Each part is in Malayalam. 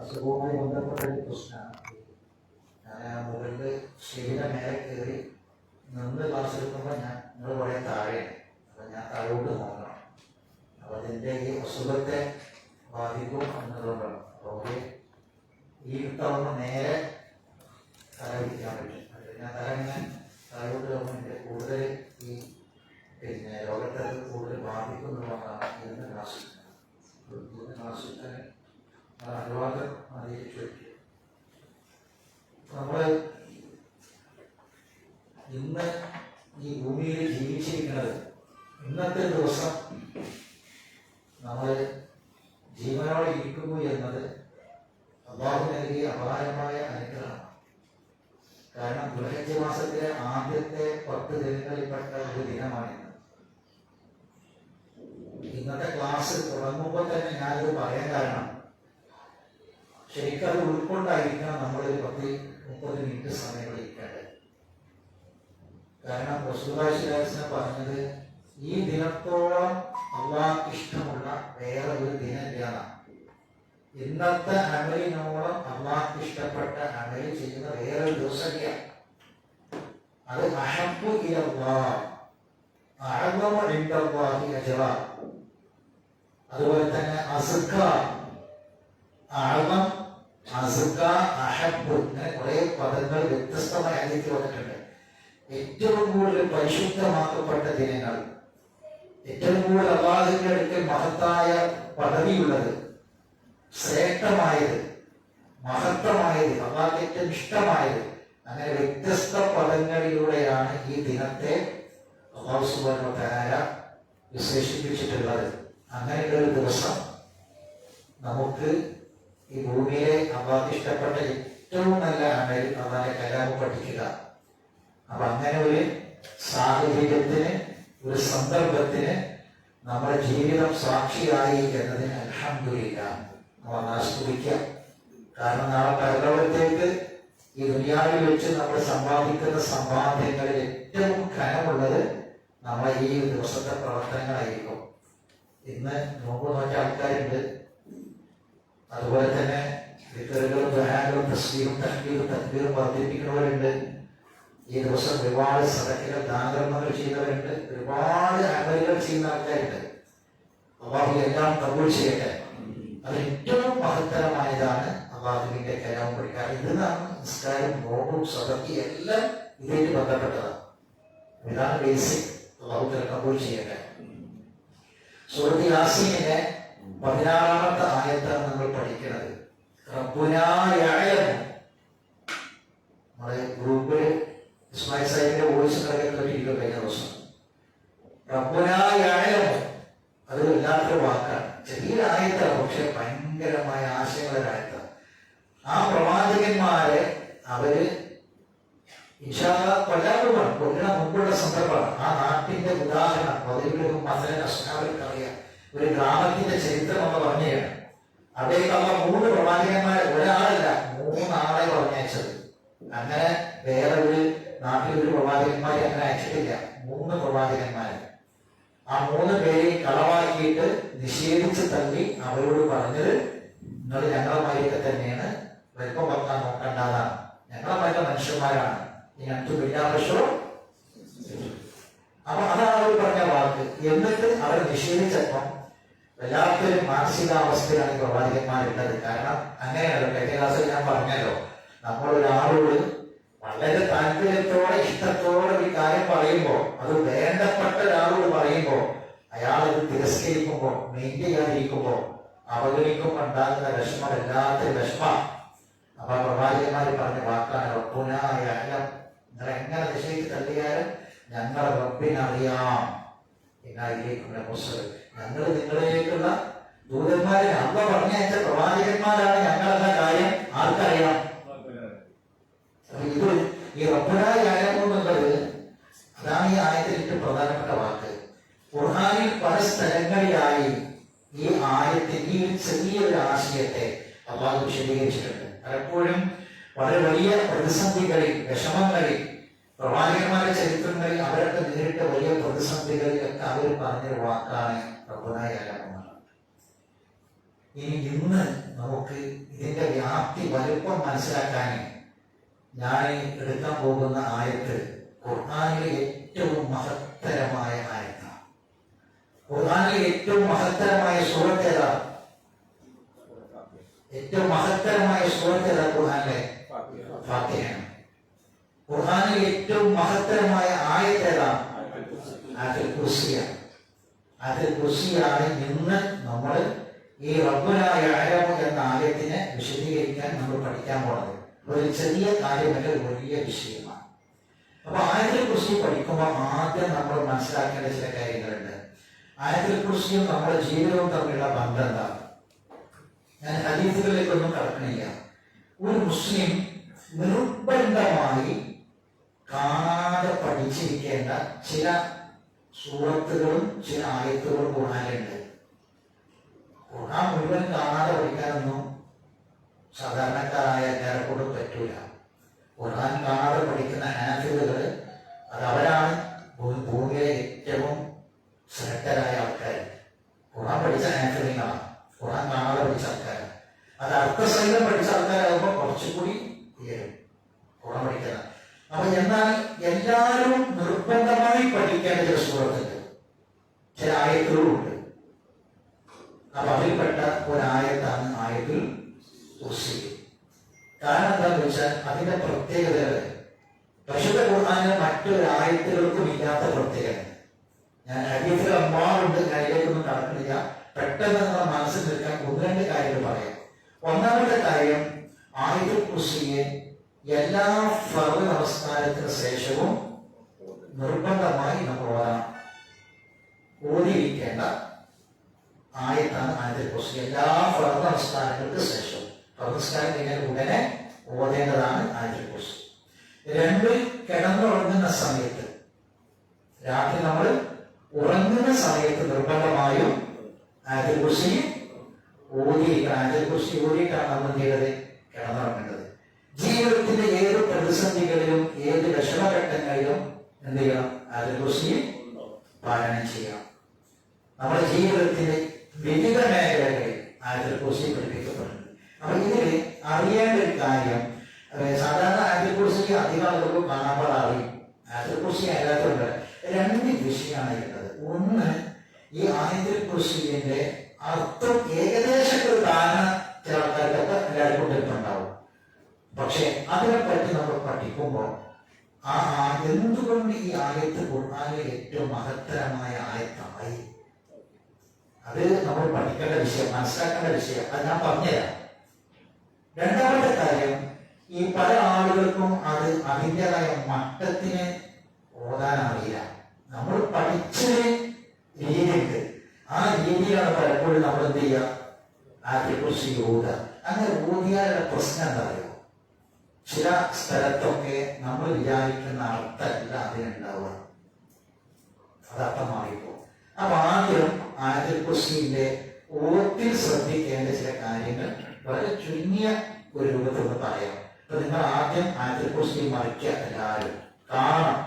അസുഖവുമായി ബന്ധപ്പെട്ട ഒരു പ്രശ്നമാണ്. ഞാൻ മുകളിൽ സ്റ്റേജിൻ്റെ മേലെ കയറി നിന്ന് ക്ലാസ് എടുക്കുമ്പോൾ നിങ്ങൾ കുറേ താഴെയാണ്. അപ്പം ഞാൻ താഴോട്ട് നോക്കണം. അപ്പോൾ അതിൻ്റെ ഈ അസുഖത്തെ ബാധിക്കും എന്നുള്ളതാണ്. അപ്പോൾ ഈ ഇട്ടവന്ന് നേരെ തല പിടിക്കാൻ പറ്റും. ഞാൻ തല ഇങ്ങനെ താഴോട്ട് നോക്കുമ്പോൾ കൂടുതൽ ഈ രോഗത്തെ കൂടുതൽ ബാധിക്കും എന്നുള്ളതാണ് ഇന്ന് ക്ലാസ്സിൽ തന്നെ അനുവാദം അറിയിച്ചു വയ്ക്കുക. നമ്മൾ ഇന്ന് ഈ ഭൂമിയിൽ ജീവിച്ചിരിക്കുന്നത്, ഇന്നത്തെ ദിവസം നമ്മൾ ജീവനോടെ ഇരിക്കുന്നു എന്നത് അല്ലാഹു നൽകിയ അപാരമായ അനുഗ്രഹമാണ്. കാരണം ദുൽഹജ്ജ് മാസത്തിലെ ആദ്യത്തെ 10 ദിനങ്ങളിൽപ്പെട്ട ഒരു ദിനമാണിന്ന്. ഇന്നത്തെ ക്ലാസ് തുടങ്ങുമ്പോൾ തന്നെ ഞാനിത് പറയാൻ കാരണം ശരിക്കും അത് ഉൾക്കൊണ്ടായിരിക്കണം നമ്മളൊരു 10-30 മിനിറ്റ് സമയം ഇരിക്കേണ്ടത്. കാരണം റസൂലുള്ളാഹി പറഞ്ഞത് ഈ ദിനത്തോളം അള്ളാഹ്ക്ക് ഇഷ്ടമുള്ള വേറെ ഒരു ദിനമില്ല. ഇന്നത്തെ അമലിനോളം അള്ളാഹ്ക്ക് ഇഷ്ടപ്പെട്ട അമൽ ചെയ്യുന്ന വേറൊരു ദിവസമില്ല. അത് അഹബ്ബു ഇലല്ലാഹ് അഅ്ളമു ഇൻദല്ലാഹി അജ്റ. അതുപോലെ തന്നെ അസ്ക, അഅ്ളം, അസ്ക, അഹബ്ബു, ഇങ്ങനെ കുറെ പദങ്ങൾ വ്യത്യസ്തമായ രീതിയിൽ വന്നിട്ടുണ്ട്. ഏറ്റവും കൂടുതൽ പരിശുദ്ധമാക്കപ്പെട്ട ദിനങ്ങൾ, ഏറ്റവും കൂടുതൽ അല്ലാഹുവിന്റെ അടുക്കൽ മഹത്തായ പദവിയുള്ളത്, ശ്രേഷ്ഠമായത്, മഹത്വമായത്, അള്ളാഹ്ക്ക് ഏറ്റവും ഇഷ്ടമായത്, അങ്ങനെ വ്യത്യസ്ത പദങ്ങളിലൂടെയാണ് ഈ ദിനത്തെ അല്ലാഹു സുബ്ഹാനഹു വ തആല വിശേഷിപ്പിച്ചിട്ടുള്ളത്. അങ്ങനെയുള്ള ഒരു ദിവസം നമുക്ക് ഈ ഭൂമിയിലെ അള്ളാഹ്ക്ക് ഇഷ്ടപ്പെട്ട ഏറ്റവും നല്ല അമൽ അള്ളാഹുവിന്റെ കലാമ് പഠിക്കുക. അപ്പൊ അങ്ങനെ ഒരു സാഹചര്യത്തിന്, ഒരു സന്ദർഭത്തിന് നമ്മുടെ ജീവിതം സാക്ഷിയായി എന്നതിന് അൽഹംദുലില്ലാഹ് നമ്മൾ സ്തുതിക്കാം. കാരണം നാളെ പരലോകത്തേക്ക് ഈ ദുനിയാവിൽ വെച്ച് നമ്മൾ സമ്പാദിക്കുന്ന സമ്പാദ്യങ്ങളിൽ ഏറ്റവും ഘനമുള്ളത് നമ്മളെ ഈ ദിവസത്തെ പ്രവർത്തനങ്ങളായിരിക്കും. ഇന്ന് നോമ്പ് നോക്കിയ ആൾക്കാരുണ്ട്, അതുപോലെ തന്നെ ദിക്റുകളും ദുആകളും തസ്ബീഹും തഹ്ലീലും തക്ബീറും വർദ്ധിപ്പിക്കുന്നവരുണ്ട്. ഈ ദിവസം ഒരുപാട് സദഖകൾ, ദാനധർമ്മങ്ങൾ ചെയ്യുന്നവരുണ്ട്, ഒരുപാട് അമലുകൾ ചെയ്യുന്ന ആൾക്കാരുണ്ട്. അല്ലാഹു എല്ലാം കബൂൽ ചെയ്യട്ടെ. അത് ഏറ്റവും മഹത്തരമായതാണ് അല്ലാഹുവിന്റെ കലാം പഠിക്കാൻ. ഇതിനാണ് നിസ്കാരം, നോമ്പും സദഖയും എല്ലാം ഇതായിട്ട് ബന്ധപ്പെട്ടതാണ്. ഇതാണ് ബേസിക്. അല്ലാഹു കബൂൽ ചെയ്യട്ടെ. സൂറത്ത് യാസീനിലെ 16-ാമത്തെ ആയത്താണ് നമ്മൾ പഠിക്കുന്നത്. റബ്ബുനാ യഅലമു. നമ്മുടെ ഗ്രൂപ്പിൽ ഇസ്മായിൽ സാഹിബിന്റെ വോയിസ് കേട്ടിരിക്കും കഴിഞ്ഞ ദിവസം. റബ്ബുനാ യഅലമു, അത് വല്ലാത്തൊരു വാക്കാണ്. ചെറിയൊരു ആയത്താണ്, പക്ഷെ ഭയങ്കരമായ ആശയങ്ങളുടെ ആയത്താണ്. ആ പ്രവാചകന്മാരെ അവര് കൊല്ലണ മുമ്പുള്ള സന്ദർഭമാണ്. ആ നാട്ടിന്റെ ഉദാഹരണം അറിയാം. ഒരു ഗ്രാമത്തിന്റെ ചരിത്രം നമ്മൾ പറഞ്ഞതാണ്. അവിടേക്കുള്ള 3 പ്രവാചകന്മാരെ, ഒരാളല്ല 3 ആളെ പറഞ്ഞയച്ചത്. അങ്ങനെ വേറെ ഒരു നാട്ടിൽ ഒരു പ്രവാചകന്മാരെ അങ്ങനെ അയച്ചിട്ടില്ല. 3 പ്രവാചകന്മാരെ. ആ 3 പേരെ കളവാക്കിയിട്ട് നിഷേധിച്ച് തള്ളി അവരോട് പറഞ്ഞത്, നിങ്ങൾ ഞങ്ങളുമായൊക്കെ തന്നെയാണ്, വലിപ്പം വെക്കാൻ നോക്കണ്ടാതാണ്, ഞങ്ങളുമായിട്ട് മനുഷ്യന്മാരാണ്, അപ്പൊ അതാണ് അവർ പറഞ്ഞ വാക്ക്. എന്നിട്ട് അവർ നിഷേധിച്ചപ്പം വല്ലാത്തൊരു മാനസികാവസ്ഥയിലാണ് പ്രവാചകന്മാരുള്ളത്. കാരണം അങ്ങനെയല്ലോ, കഴിഞ്ഞ ക്ലാസ്സിൽ ഞാൻ പറഞ്ഞല്ലോ, നമ്മളൊരാളോട് വളരെ താല്പര്യത്തോടെ ഇഷ്ടത്തോടെ ഒരു കാര്യം പറയുമ്പോൾ, അത് വേണ്ടപ്പെട്ട ഒരാളോട് പറയുമ്പോൾ അയാളത് തിരസ്കരിക്കുമ്പോ, മെയിൻ ചെയ്യാതിരിക്കുമ്പോ, അവഗണിക്കുമ്പോ ഉണ്ടാകുന്ന വിഷമം വല്ലാത്തൊരു വിഷമം. അപ്പൊ പ്രവാചകന്മാര് പറഞ്ഞ വാക്കാണ് റബ്ബുനാ യഅലം. നിങ്ങൾ എങ്ങനെ നിശ്ചയിച്ച് തള്ളിയാലും ഞങ്ങളെ റബ്ബിനറിയാം. ഞങ്ങൾ നിങ്ങളിലേക്കുള്ള ദൂതന്മാരെ അള്ള പറഞ്ഞയച്ച പ്രവാചകന്മാരാണ്. ഞങ്ങളെന്ന കാര്യം ആർക്കറിയാം? ഇത് ഈ റബ്ബുനാ യഅലം എന്നുള്ളത് അതാണ് ഈ ആയത്തിൽ ഏറ്റവും പ്രധാനപ്പെട്ട വാക്ക്. ഖുർആനിൽ പല സ്ഥലങ്ങളിലായി ഈ ആയത്തിൽ ഈ ചെറിയൊരു ആശയത്തെ അള്ളാഹു വിശദീകരിച്ചിട്ടുണ്ട്. പലപ്പോഴും വളരെ വലിയ പ്രതിസന്ധികളിൽ, വിഷമങ്ങളിൽ, പ്രവാചകന്മാരുടെ ചരിത്രങ്ങളിൽ അവരൊക്കെ നേരിട്ട വലിയ പ്രതിസന്ധികളിലൊക്കെ അവർ പറഞ്ഞൊരു വാക്കാണ് റബ്ബുനാ യഅലം. ഇന്ന് നമുക്ക് ഇതിന്റെ വ്യാപ്തി വലുപ്പം മനസ്സിലാക്കാൻ ഞാൻ എടുക്കാൻ പോകുന്ന ആയത്ത് ഖുർആനിലെ ഏറ്റവും മഹത്തരമായ ആയത്താണ്. ഖുർആനിലെ ഏറ്റവും മഹത്തരമായ സൂറത്ത് ഏതാ? ഏറ്റവും മഹത്തരമായ സൂറത്ത് ഏതാ? ഖുർആനിലെ ഫാത്തിഹയാണ്. ഖുർആനിലെ ഏറ്റവും മഹത്തരമായ ആയത്ത് ഏതാ? ആയത്തുൽ കുർസിയാണ്. ആയത്തുൽ കുർസിയാണ് ഇന്ന് നമ്മൾ ഈ റബ്ബുനാ യഅലമു എന്ന ആയത്തിനെ വിശദീകരിക്കാൻ നമ്മൾ പഠിക്കാൻ പോകുന്നത്. ഒരു ചെറിയ കാര്യമല്ല, ഒരു വലിയ വിഷയമാണ്. അപ്പൊ ആയത്തുൽ കുർസി പഠിക്കുമ്പോൾ ആദ്യം നമ്മൾ മനസ്സിലാക്കേണ്ട ചില കാര്യങ്ങളുണ്ട്. ആയത്തുൽ കുർസിയും നമ്മുടെ ജീവിതവും തമ്മിലുള്ള ബന്ധം എന്താണ്? ഞാൻ ഹദീസുകളിലേക്കൊന്നും കടക്കണില്ല. ഒരു മുസ്ലിം നിർബന്ധമായി കാണാതെ പഠിച്ചിരിക്കേണ്ട ചില സൂറത്തുകളും ചില ആയത്തുകളും ഖുർആനിലുണ്ട്. ഖുർആൻ മുഴുവൻ കാണാതെ പഠിക്കാനൊന്നും സാധാരണക്കാരായ എല്ലാവരെക്കൊണ്ടും പറ്റൂല. ഖുർആൻ കാണാതെ പഠിക്കുന്ന ഹാഫിളുകൾ അത് അവരാണ് ഭൂമിയിലെ ഏറ്റവും ശ്രദ്ധരായ ആൾക്കാർ. ഖുർആൻ പഠിച്ച ഹാഫിളുകളാണ്, ഖുർആൻ കാണാതെ പഠിച്ച ആൾക്കാരാണ്. അത് അർത്ഥസഹിതം പഠിച്ച ആൾക്കാരാകുമ്പോൾ കുറച്ചുകൂടി ഉയരും ഖുർആൻ പഠിക്കുന്നത്. അപ്പൊ എന്നാൽ എല്ലാവരും നിർബന്ധമായി പഠിക്കേണ്ട ചില സൂറത്തുണ്ട്, ചില ആയത്തുകളും ഉണ്ട്. അപ്പൊ അതിൽപ്പെട്ട ഒരായത്താണ് ആയത്തുൽ കുർസി. കാരണം എന്താണെന്ന് വെച്ചാൽ അതിന്റെ പ്രത്യേകതകൾ പരിശുദ്ധ ഖുർആനിലെ മറ്റൊരു ആയത്തുകൾക്കും ഇല്ലാത്ത പ്രത്യേകത. ഞാൻ ഹദീസിൽ അമ്മാറുണ്ട്, അതിലേക്കൊന്നും കടക്കുന്നില്ല. പെട്ടെന്ന് നമ്മുടെ മനസ്സിൽ നിൽക്കാൻ ഒന്ന് രണ്ട് കാര്യങ്ങൾ പറയാം. ഒന്നാമത്തെ കാര്യം, ആയത്തുൽ കുർസിയെ എല്ലാ ഫർദ് നമസ്കാരത്തിന് ശേഷവും നിർബന്ധമായി നമ്മൾ ഓതിയിരിക്കേണ്ട ആയത്താണ് ആയത്തുൽ കുർസി. എല്ലാ ഫർദ് നമസ്കാരങ്ങൾക്ക് ശേഷവും, ഫർദ് നമസ്കാരം കഴിഞ്ഞാൽ ഉടനെ ഓതേണ്ടതാണ് ആയത്തുൽ കുർസി. രണ്ട്, കിടന്നുറങ്ങുന്ന സമയത്ത്, രാത്രി നമ്മൾ ഉറങ്ങുന്ന സമയത്ത് നിർബന്ധമായും ആയത്തുൽ കുർസി ഓതിയിരിക്കണം. ആയത്തുൽ കുർസി ഓതിയിട്ടാണ് നമ്മൾ ചെയ്തത് കിടന്നുറങ്ങേണ്ടത്. ജീവിതത്തിന്റെ ഏത് പ്രതിസന്ധികളിലും ഏത് വിഷമഘട്ടങ്ങളിലും എന്ത് ചെയ്യണം? ആയത്തുൽ കുർസി പാരായണം ചെയ്യണം. നമ്മുടെ ജീവിതത്തിന്റെ വിവിധ മേഖലകളിൽ ആയത്തുൽ കുർസി പഠിപ്പിക്കപ്പെടുന്നുണ്ട്. അപ്പൊ ഇതിൽ അറിയേണ്ട ഒരു കാര്യം, സാധാരണ ആയത്തുൽ കുർസി അധികം ആളുകൾക്ക് കാണാൻ അറിയും, ആയത്തുൽ കുർസി അല്ലാത്തതുണ്ട്. രണ്ട് വിഷയമാണ് ഉള്ളത്. ഒന്ന്, ഈ ആയത്തുൽ കുർസിന്റെ അർത്ഥം ഏകദേശം ഒരു ധാരണ ചില ആൾക്കാർക്കൊക്കെ എല്ലാവർക്കും കിട്ടുന്നുണ്ടാവും. പക്ഷെ അതിനെപ്പറ്റി നമ്മൾ പഠിക്കുമ്പോൾ എന്തുകൊണ്ട് ഈ ആയത്ത് ഖുർആനിലെ ഏറ്റവും മഹത്തരമായ ആയത്തായി, അത് നമ്മൾ പഠിക്കേണ്ട വിഷയം, മനസ്സിലാക്കേണ്ട വിഷയം. അത് ഞാൻ പറഞ്ഞുതരാം. രണ്ടാമത്തെ കാര്യം, ഈ പല ആളുകൾക്കും അത് അതിൻ്റെതായ മട്ടത്തിന് ഓതാൻ അറിയില്ല. നമ്മൾ പഠിച്ച രീതിയുണ്ട്, ആ രീതിയിലാണ് പലപ്പോഴും നമ്മൾ എന്ത് ചെയ്യുക, ആയത്തുൽ കുർസി ഓതുക. അങ്ങനെ ഓതിയാലുള്ള പ്രശ്നം എന്താ പറയുക, ചില സ്ഥലത്തൊക്കെ നമ്മൾ വിചാരിക്കുന്ന അർത്ഥമല്ല അതിനുണ്ടാവുക, അതർത്ഥം മാറിപ്പോ. അപ്പൊ ആദ്യം ആയത്തുൽ കുർസിന്റെ ഓത്തിൽ ശ്രദ്ധിക്കേണ്ട ചില കാര്യങ്ങൾ വളരെ ചുരുങ്ങിയ ഒരു രൂപത്തിൽ പറയാം. അപ്പൊ നിങ്ങൾ ആദ്യം ആയത്തുൽ കുർസി മറിക്കുക, എല്ലാവരും കാണണം.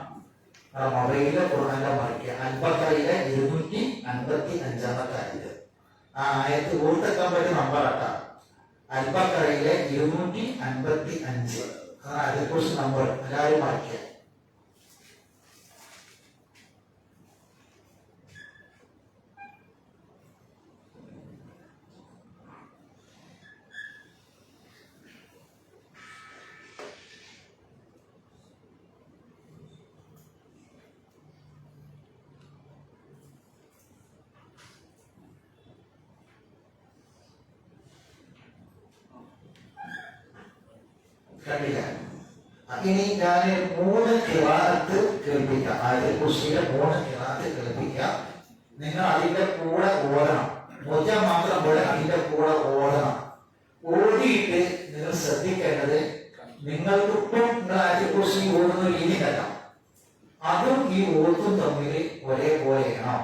മൊബൈലിലെ ഖുർആനിലെ മറിക്കുക. അൽബഖറയിലെ 255 ആയത്ത്. ആ ആയത്ത് ഓർത്തെക്കാൻ പറ്റിയ നമ്പർ ആട്ടാ. അൽബഖറയിലെ 255 ആയത്തുൽ കുർസി നമ്പർ എല്ലാവരും മറിക്കുക. കണ്ടില്ല? ഇനി ഞാൻ 3 ഖിറാഅത്ത് കേൾപ്പിക്കാം. ആയത്തുൽ കുർസിയുടെ 3 ഖിറാഅത്ത് കേൾപ്പിക്കാം. നിങ്ങൾ അതിന്റെ കൂടെ ഓടണം. ഒറ്റ മാത്രം പോലെ അതിന്റെ കൂടെ ഓടണം. ഓടിയിട്ട് നിങ്ങൾ ശ്രദ്ധിക്കേണ്ടത്, നിങ്ങൾക്ക് ഇപ്പം നിങ്ങൾ ആയത്തുൽ കുർസി ഓടുന്ന രീതി അല്ല, അതും ഈ ഓർത്തും തമ്മിൽ ഒരേപോലെയാണോ?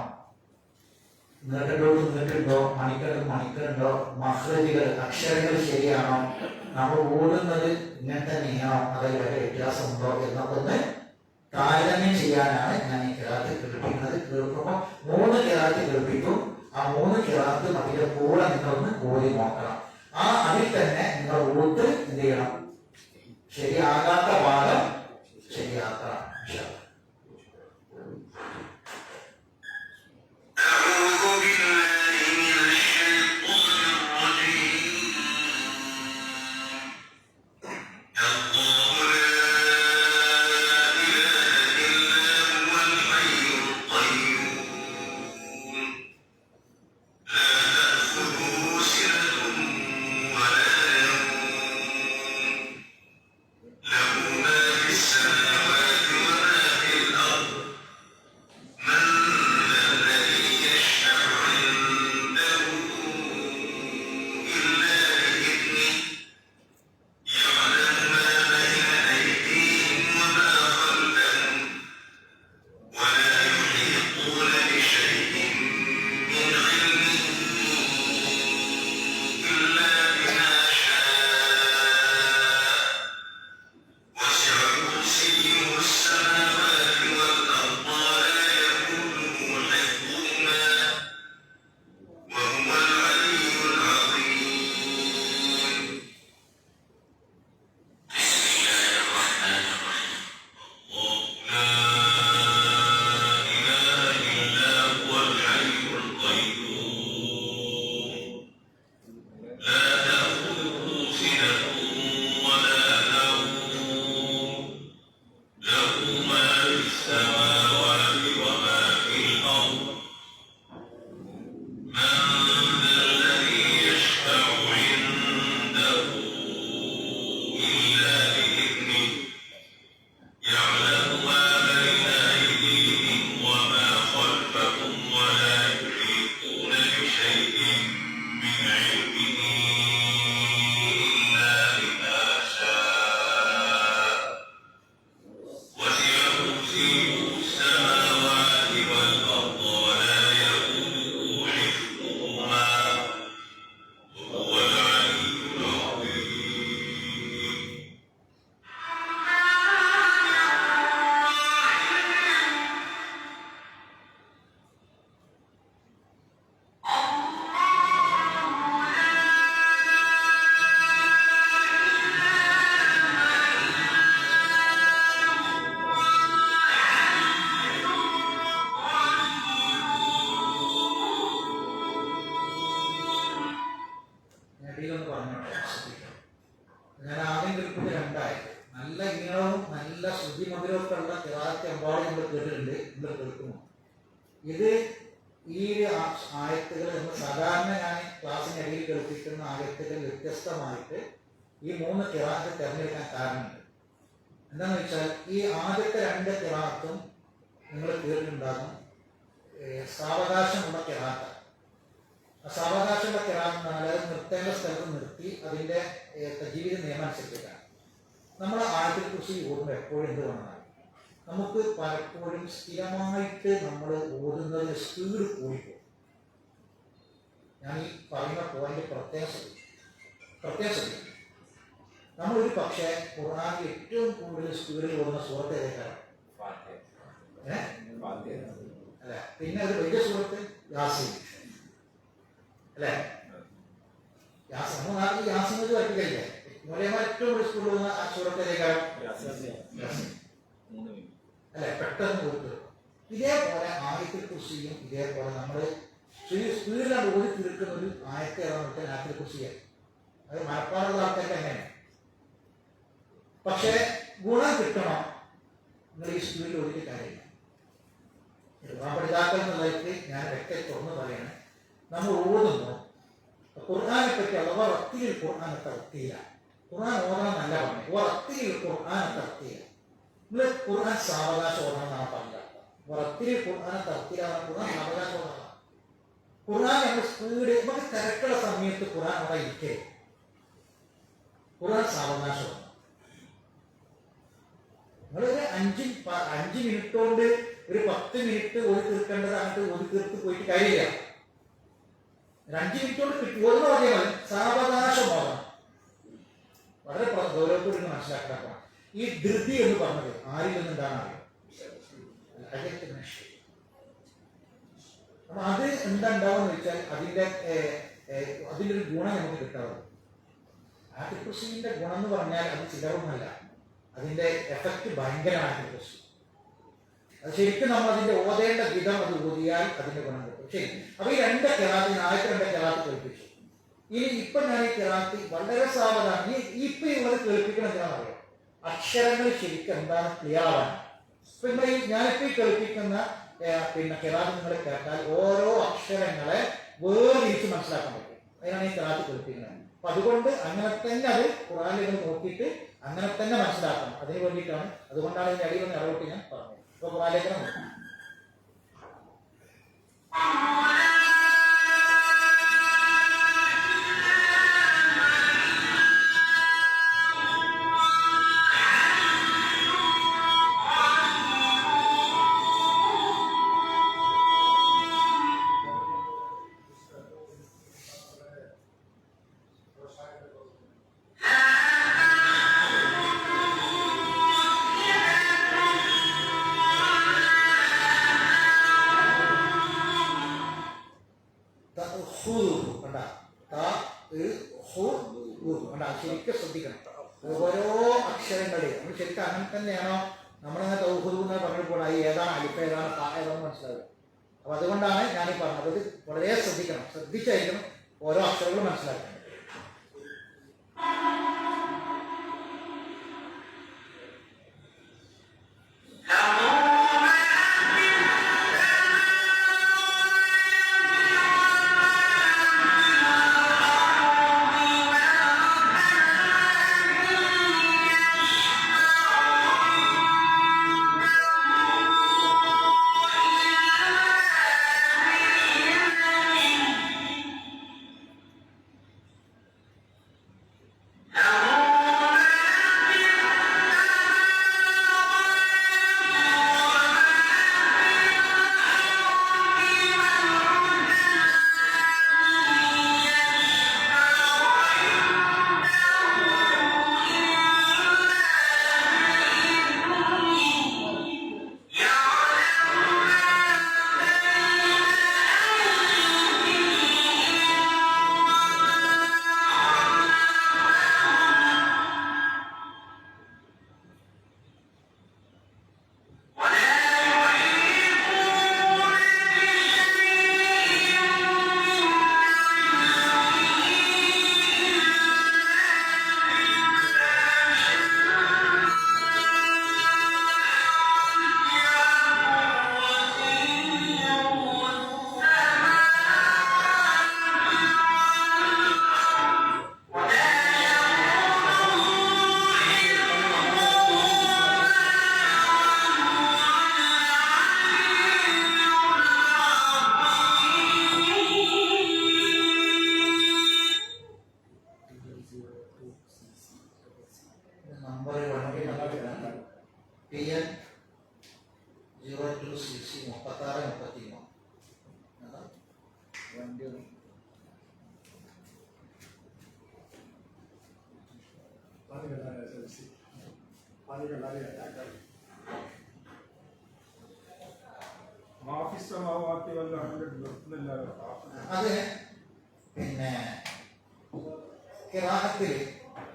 നീട്ടുണ്ടോ, മണിക്കറുണ്ടോ, മഹ്റജുകൾ അക്ഷരങ്ങൾ ശരിയാണോ, നമ്മൾ ഓടുന്നത് ഇങ്ങനെ തന്നെയാണോ, അതിൽ വല്ല വ്യത്യാസമുണ്ടോ എന്നൊക്കെ ഒന്ന് താരതമ്യം ചെയ്യാനാണ് ഞാൻ ഈ ഖിറാഅത്ത് കേൾപ്പിക്കുന്നത്. കേൾക്കുമ്പോൾ 3 ഖിറാഅത്ത് കേൾപ്പിക്കും. ആ 3 ഖിറാഅത്തും അതിന്റെ കൂടെ നിങ്ങളൊന്ന് ഓതി നോക്കണം. അതിൽ തന്നെ നിങ്ങൾ ഓത്ത് എന്ത് ചെയ്യണം? ശരിയാകാത്ത ഭാഗം ശരിയാക്കണം. ഞാൻ ആദ്യം കേൾക്കുന്ന രണ്ടായത് നല്ല ഈണവും നല്ല ശ്രുതിമധുരമൊക്കെ ഉള്ള ഖിറാഅത്ത് എമ്പാടും നമ്മൾ കേട്ടിട്ടുണ്ട്, നമ്മൾ കേൾക്കുന്നു. ഇത് ഈ ആയത്തുകൾ നമ്മൾ സാധാരണ ഞാൻ ക്ലാസ്സിനിടയിൽ കേൾപ്പിക്കുന്ന ആയത്തുകൾ വ്യത്യസ്തമായിട്ട് ഈ 3 ഖിറാഅത്ത് തിരഞ്ഞെടുക്കാൻ കാരണമുണ്ട്. എന്താണെന്ന് വെച്ചാൽ ഈ ആദ്യത്തെ 2 ഖിറാഅത്തും നിങ്ങൾ കേട്ടിട്ടുണ്ടാകും സാവകാശമുള്ള ഖിറാഅത്ത്. സാവകാശമുള്ള ഖിറാഅത്ത് എന്ന് പറഞ്ഞാൽ നിർത്തേണ്ട സ്ഥലത്ത് നിർത്തി അതിൻ്റെ തജ്വീദ് നിയമം അനുസരിച്ചിട്ടാണ്. നമ്മൾ ആയത്തിൽ കുറിച്ച് ഓടുമ്പോൾ എപ്പോഴും എന്ത് വേണം, നമുക്ക് പലപ്പോഴും സ്ഥിരമായിട്ട് നമ്മൾ ഓടുന്നതിന് സ്പീഡ് കൂടിപ്പോകും. ഞാൻ ഈ പറയുന്ന പോയിന്റ് പ്രത്യേകം ശ്രദ്ധിക്കും. നമ്മളൊരു പക്ഷേ ഖുർആനിൽ ഏറ്റവും കൂടുതൽ സ്പീഡിൽ ഓടുന്ന സൂറത്ത് ഏതാണ്? അല്ലെ, പിന്നെ ഒരു വലിയ സൂറത്ത് യാസീൻ അല്ലെ. നമ്മുടെ നാട്ടിൽ യാസീൻ വെച്ച് പഠിപ്പിക്കല്ലേ, മൂലയന്മാർ ഏറ്റവും കൂടുതൽ സ്പീഡിൽ ഓടുന്ന ആ സൂറത്ത് ഏതാണ്? അല്ലെ, പെട്ടെന്ന് കൊടുത്തു. ഇതേപോലെ ആയത്തിൽ കുറിച്ചും ഇതേപോലെ നമ്മൾ സ്പീഡിലാണ് ഓടി തീർക്കുന്ന ഒരു ആയത്തെ ഏതാണെന്ന് ആയത്തിൽ കുറിച്ച്. അത് മനപ്പാടുള്ള ആൾക്കാർക്ക് എങ്ങനെയാണ്. പക്ഷേ ഗുണം കിട്ടണം, നിങ്ങൾ ഈ സ്പീഡിൽ ഓടിയിട്ട് കാര്യമില്ല. പഠിതാക്കൾ എന്നുള്ളതിലേക്ക് ഞാൻ വ്യക്തമായി തുറന്ന് പറയാണ്, നമ്മൾ ഓടുന്നു ഖുർആനെ പറ്റി അഥവാ റത്തിൽ ഖുർആൻ തർത്തീല. ഖുർആൻ ഓടണം നല്ല പറഞ്ഞു, റത്തിൽ ഖുർആൻ തർത്തീല. നമ്മൾ ഖുർആൻ സാവകാശം ഓടണം എന്നാണ് പറഞ്ഞത്. റത്തിൽ ഖുർആൻ തർത്തീല, ഖുർആൻ സാവകാശം ഓടണം. ഖുർആൻ നമ്മൾ സ്പീഡ് നമുക്ക് തിരക്കുള്ള സമയത്ത് ഖുർആൻ അവിടെ ഇരിക്കേ, ഖുർആൻ സാവകാശം ഓടണം. നിങ്ങളൊരു 5 മിനിറ്റ് കൊണ്ട് ഒരു 10 മിനിറ്റ് ഓടി തീർക്കേണ്ടത് അങ്ങോട്ട് ഓടി തീർത്ത് പോയിട്ട് കാര്യമില്ല. 5 മിനിറ്റ് കൊണ്ട് കിട്ടുമെന്ന് പറഞ്ഞാൽ സാവകാശമാകണം. വളരെ ഗൗരവത്തോടെ മനസ്സിലാക്കണം. ഈ ധൃതി എന്ന് പറഞ്ഞത് ആരിൽ നിന്നുണ്ടാണ് അറിയാം. അപ്പൊ അത് എന്താ ഉണ്ടാവുക വെച്ചാൽ അതിൻ്റെ ഒരു ഗുണം നമുക്ക് കിട്ടാറുണ്ട്. ആർട്ടിഫിഷ്യലിന്റെ ഗുണം എന്ന് പറഞ്ഞാൽ അത് ചിലവൊന്നുമല്ല, അതിന്റെ എഫക്റ്റ് ഭയങ്കരമാണ്. ആർട്ടിഫിഷ്യൽ അത് ശരിക്കും നമ്മൾ അതിന്റെ ഓതേണ്ട വിധം അത് ഓതിയാൽ അതിന്റെ ഗുണം കിട്ടും. ശരി, അപ്പൊ ഈ ആദ്യത്തെ 2 കിറാത്ത് കേൾപ്പിച്ചു. ഇനി ഇപ്പൊ ഞാൻ ഈ കിറാത്ത് വളരെ സാവധാനം ഇപ്പൊ ഉള്ളത് കേൾപ്പിക്കണം എന്താണെന്നറിയാം, അക്ഷരങ്ങൾ ശരിക്കും എന്താണ് ക്ലിയർ ആവാൻ. ഇപ്പൊ ഞാനിപ്പോ ഈ കേൾപ്പിക്കുന്ന കിറാത്ത് നിങ്ങൾ കേട്ടാൽ ഓരോ അക്ഷരങ്ങളെ വേർതിരിച്ച് മനസ്സിലാക്കാൻ പറ്റും. അതിനാണ് ഈ കിറാത്ത് കേൾപ്പിക്കുന്നത്. അപ്പൊ അതുകൊണ്ട് അങ്ങനെ തന്നെ അത് ഖുർആനിൽ നോക്കിയിട്ട് അങ്ങനെ തന്നെ മനസ്സിലാക്കണം. അതിന് വേണ്ടിയിട്ടാണ്, അതുകൊണ്ടാണ് ഇതിന്റെ അടിയിൽ ഒന്ന് ഇടപെട്ട് ഞാൻ പറഞ്ഞത്. ഇപ്പൊ ഖുർആനിലേക്ക് നോക്കാം. ശരിക്കും ശ്രദ്ധിക്കണം ഓരോ അക്ഷരങ്ങളെയും. നമ്മൾ ശരിക്കും അങ്ങനെ തന്നെയാണോ നമ്മളങ്ങനെ തൗഹീദ് എന്ന് പറഞ്ഞപ്പോൾ ഈ ഏതാണ് അലിഫ് ഏതാണ് താ ഏതാണെന്ന് മനസ്സിലാവുക. അപ്പൊ അതുകൊണ്ടാണ് ഞാനീ പറഞ്ഞത്, അത് വളരെ ശ്രദ്ധിച്ചായിരിക്കണം ഓരോ അക്ഷരങ്ങളും മനസ്സിലാക്കുന്നത്. അത് പിന്നെ ഖിറാഅത്തിൽ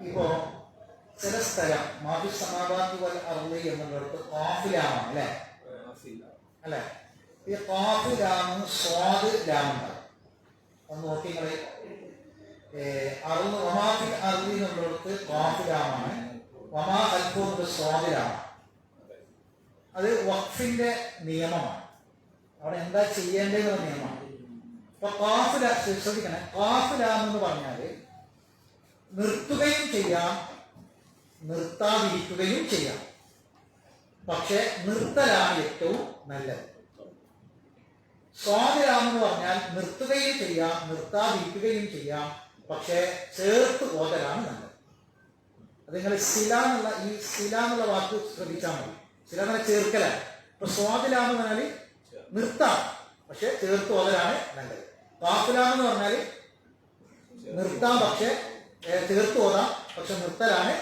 ഇപ്പോ ചില സ്ഥലം മാഫി സമാവാത്തി വൽ അർളി എന്നുള്ളിടത്ത് ഖാഫിലാണ് അല്ലേ, അല്ലെ? ഈ ഖാഫിലാന്ന് സ്വാദ് ലാമുണ്ടാവും. ഒന്ന് നോക്കി നിങ്ങള് വമാഫിൽ അർളി എന്നുള്ളിടത്ത് ഖാഫിലാണ്, വമാ അൽഫു സ്വാദിലാണ്. അത് വഖഫിന്റെ നിയമമാണ്. അവിടെ എന്താ ചെയ്യേണ്ടതെന്നുള്ള നിയമമാണ്. അപ്പൊ ഖാഫില ശ്രദ്ധിക്കണേ, ഖാഫിലാന്ന് പറഞ്ഞാല് നിർത്തുകയും ചെയ്യാം, നിർത്താതിരിക്കുകയും ചെയ്യാം. പക്ഷെ നിർത്തലാണ് ഏറ്റവും നല്ലത്. സ്വാദിലാമെന്ന് പറഞ്ഞാൽ നിർത്തുകയും ചെയ്യാം, നിർത്താതിരിക്കുകയും ചെയ്യാം, പക്ഷെ ചേർത്ത് ഓതലാണ് നല്ലത്. അത് നിങ്ങൾ സില എന്നുള്ള വാക്ക് ശ്രദ്ധിച്ചാൽ മതി. സില എന്നാൽ ചേർക്കലാണ്. ഇപ്പൊ സ്വാദിലാന്ന് പറഞ്ഞാൽ നിർത്താം, പക്ഷെ ചേർത്ത് ഓതലാണ് നല്ലത്. ഖാഫിലാന്ന് പറഞ്ഞാല് നിർത്താം, പക്ഷെ ചേർത്ത് ഓതാം, പക്ഷെ നിർത്തലാണ്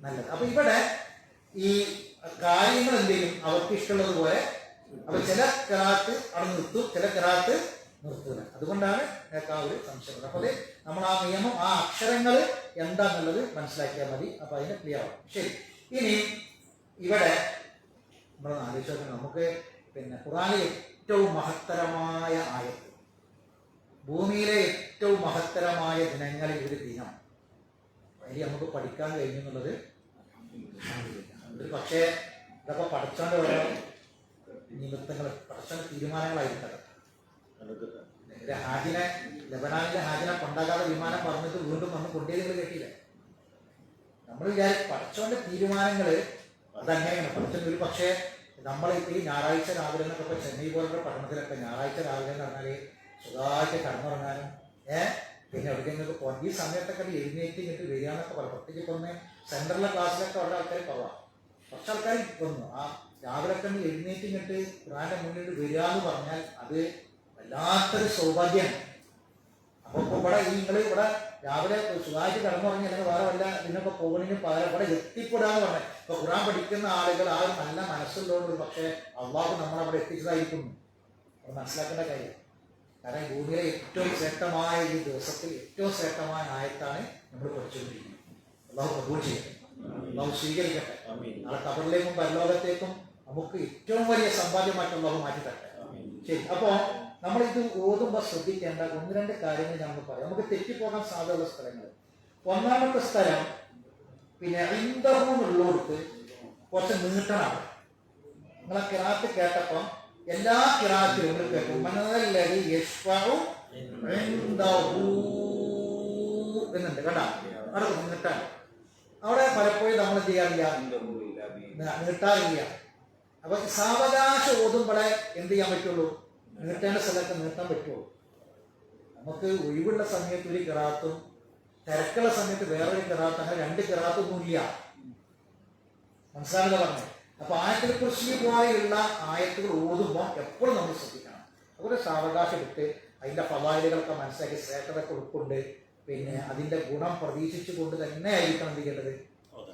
നല്ലത്. അപ്പൊ ഇവിടെ ഈ കാര്യങ്ങൾ എന്തെങ്കിലും അവർക്ക് ഇഷ്ടമുള്ളതുപോലെ അപ്പൊ ചില ഖിറാഅത്ത് അവിടെ നിർത്തും, ചില ഖിറാഅത്ത് നിർത്തുക. അതുകൊണ്ടാണ് ഞങ്ങൾക്ക് ആ ഒരു സംശയം. അപ്പൊ അത് നമ്മൾ ആ നിയമം, ആ അക്ഷരങ്ങൾ എന്താന്നുള്ളത് മനസ്സിലാക്കിയാൽ മതി. അപ്പൊ അതിന് ക്ലിയർ ആവും. ശരി, ഇനി ഇവിടെ നമ്മൾ ആലോചിച്ചാൽ നമുക്ക് ഖുർആനിലെ ഏറ്റവും മഹത്തരമായ ആയത്ത്, ഭൂമിയിലെ ഏറ്റവും മഹത്തരമായ ദിനങ്ങളിൽ ഒരു ദിനം അതിൽ നമുക്ക് പഠിക്കാൻ കഴിഞ്ഞു എന്നുള്ളത് പക്ഷേ ഇതൊക്കെ പഠിച്ചോണ്ട് ഓരോ നിമിത്തങ്ങൾ, പഠിച്ചോണ്ട് തീരുമാനങ്ങളായിരിക്കണം. ഹാജിനെ, ലബനാനിലെ ഹാജിനെ കൊണ്ടാകാതെ വിമാനം പറഞ്ഞിട്ട് വീണ്ടും വന്ന് കൊണ്ടേനിങ്ങൾ കേട്ടില്ലേ? നമ്മൾ പഠിച്ചോന്റെ തീരുമാനങ്ങൾ അതങ്ങനെയാണ്. പഠിച്ചോണ്ട് ഒരു പക്ഷേ നമ്മൾ ഇപ്പോൾ ഈ ഞായറാഴ്ച രാവിലെ എന്നൊക്കെ ഇപ്പോൾ ചെന്നൈ പോലുള്ള പഠനത്തിലൊക്കെ ഞായറാഴ്ച രാവിലെ എന്ന് പറഞ്ഞാൽ സുഖമായിട്ട് കടന്നുറങ്ങാനും പിന്നെ എവിടേക്കെങ്കിലും പോകാൻ ഈ സമയത്തൊക്കെ എഴുന്നേറ്റ് ഇങ്ങോട്ട് വരികയെന്നൊക്കെ പറയാം. പ്രത്യേകിച്ച് ഇപ്പോൾ ഒന്ന് സെൻട്രലിലെ ക്ലാസ്സിലൊക്കെ അവിടെ ആൾക്കാർ കുറവാണ്. കുറച്ച് ആൾക്കാർ വന്നു. ആ രാവിലെ തന്നെ എഴുന്നേറ്റ് ഇങ്ങോട്ട് ഖുർആന്റെ മുന്നിൽ വരിക എന്ന് പറഞ്ഞാൽ അത് വല്ലാത്തൊരു സൗഭാഗ്യമാണ്. അപ്പോൾ ഇപ്പോൾ ഇവിടെ നിങ്ങൾ ഇവിടെ രാവിലെ സുഖമായിട്ട് കടന്നുറങ്ങി അല്ലെങ്കിൽ വേറെ വല്ല ഇതിനൊക്കെ പോകുന്നതിന് പകരം ഇവിടെ എത്തിപ്പെടാന്ന് പറഞ്ഞാൽ ഇപ്പൊ ഖുർആൻ പഠിക്കുന്ന ആളുകൾ ആ ഒരു നല്ല മനസ്സുള്ളതുകൊണ്ട് പക്ഷേ അള്ളാഹു നമ്മളവിടെ എത്തിച്ചതായിരിക്കുന്നു. അത് മനസ്സിലാക്കേണ്ട കാര്യം. കാരണം ഭൂമിയിലെ ഏറ്റവും ശ്രേഷ്ഠമായ ഈ ദിവസത്തിൽ ഏറ്റവും ശ്രേഷ്ഠമായ ആയത്താണ് നമ്മൾ പഠിച്ചുകൊണ്ടിരിക്കുന്നത്. അള്ളാഹു കബൂൽ ചെയ്യട്ടെ, അള്ളാഹു സ്വീകരിക്കട്ടെ. നാളെ ഖബറിലേക്കും പരലോകത്തേക്കും നമുക്ക് ഏറ്റവും വലിയ സമ്പാദ്യമായിട്ട് അള്ളാഹു മാറ്റിത്തട്ടെ. ശരി, അപ്പോൾ നമ്മൾ ഇത് ഓതുമ്പോൾ ശ്രദ്ധിക്കേണ്ട ഒന്ന് രണ്ട് കാര്യങ്ങൾ നമുക്ക് പറയാം. നമുക്ക് തെറ്റിപ്പോകാൻ സാധ്യതയുള്ള സ്ഥലങ്ങൾ. ഒന്നാമത്തെ സ്ഥലം പിന്നെ ഇന്ദഹൂന്നുള്ളോടത്ത് കുറച്ച് നീട്ടനാണ്. നിങ്ങളെ കിറാത്ത് കേട്ടപ്പം എല്ലാ കിറാത്തിലും നിങ്ങൾ കേൾക്കും എന്നുണ്ട് കേട്ടാ. അവിടെ നീട്ടാൻ അവിടെ പലപ്പോഴും നമ്മൾ എന്ത് ചെയ്യാറില്ല, നീട്ടാറില്ല. അപ്പൊ സാവകാശം ഓതുമ്പോഴേ എന്ത് ചെയ്യാൻ പറ്റുള്ളൂ, നീട്ടേണ്ട സ്ഥലത്ത് നീട്ടാൻ പറ്റുള്ളൂ. നമുക്ക് ഒഴിവുള്ള സമയത്ത് ഒരു കിറാത്തും തിരക്കുള്ള സമയത്ത് വേറൊരു കിറാത്ത്, അങ്ങനെ രണ്ട് കിറാത്തൊന്നും ഇല്ല. മനസ്സിലാകുക പറഞ്ഞു. അപ്പൊ ആയത്തിൽ കുറിച്ച് പോലെയുള്ള ആയത്തുകൾ ഓതുമ്പോൾ എപ്പോഴും നമ്മൾ ശ്രദ്ധിക്കണം. അതുപോലെ സാവകാശം ഇട്ട് അതിന്റെ ഫവായിലുകളൊക്കെ മനസ്സിലാക്കി ശ്രേഷ്ഠതയൊക്കെ ഉൾക്കൊണ്ട് പിന്നെ അതിന്റെ ഗുണം പ്രതീക്ഷിച്ചു കൊണ്ട് തന്നെ ആയിരിക്കണം എന്ത് ചെയ്യേണ്ടത്,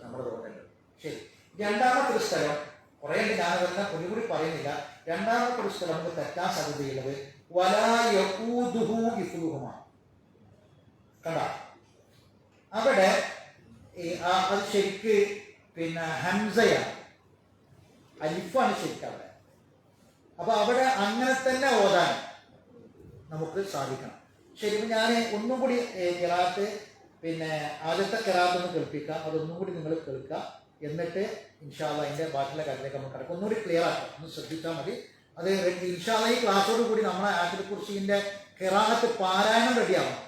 നമ്മൾ തോന്നേണ്ടത്. ശരി, രണ്ടാമത്തെ ഒരു സ്ഥലം കുറേ ഉണ്ട്, ഞാനതെന്നെ ഒന്നുകൂടി പറയുന്നില്ല. രണ്ടാമത്തെ ഒരു സ്ഥലം നമുക്ക് തെറ്റാൻ സാധ്യതയുള്ളത് കണ്ട. അവിടെ അത് ശരിക്ക് പിന്നെ ഹംസയാണ്, അലിഫാണ് ശരിക്കും അവിടെ. അപ്പൊ അവിടെ അങ്ങനെ തന്നെ ഓതാൻ നമുക്ക് സാധിക്കണം. ശരി, ഞാൻ ഒന്നും കൂടി കിറാത്ത് പിന്നെ ആദ്യത്തെ കിറാത്ത് ഒന്ന് കേൾപ്പിക്കാം. അതൊന്നും കൂടി നിങ്ങൾ കേൾക്കുക. എന്നിട്ട് ഇൻഷാ അല്ലാഹ് അതിന്റെ ബാക്കിയുള്ള കാര്യത്തിലേക്ക് നമുക്ക് കിടക്കും. ഒന്നുകൂടി ക്ലിയർ ആക്കാം, ഒന്ന് ശ്രദ്ധിച്ചാൽ മതി. അത് ഇൻഷാ അല്ലാഹ് ഈ ക്ലാസ്സോട് കൂടി നമ്മളെ ആയത്തുൽ കുർസിന്റെ ഖിറാഅത്ത് പാരായണം റെഡിയാവണം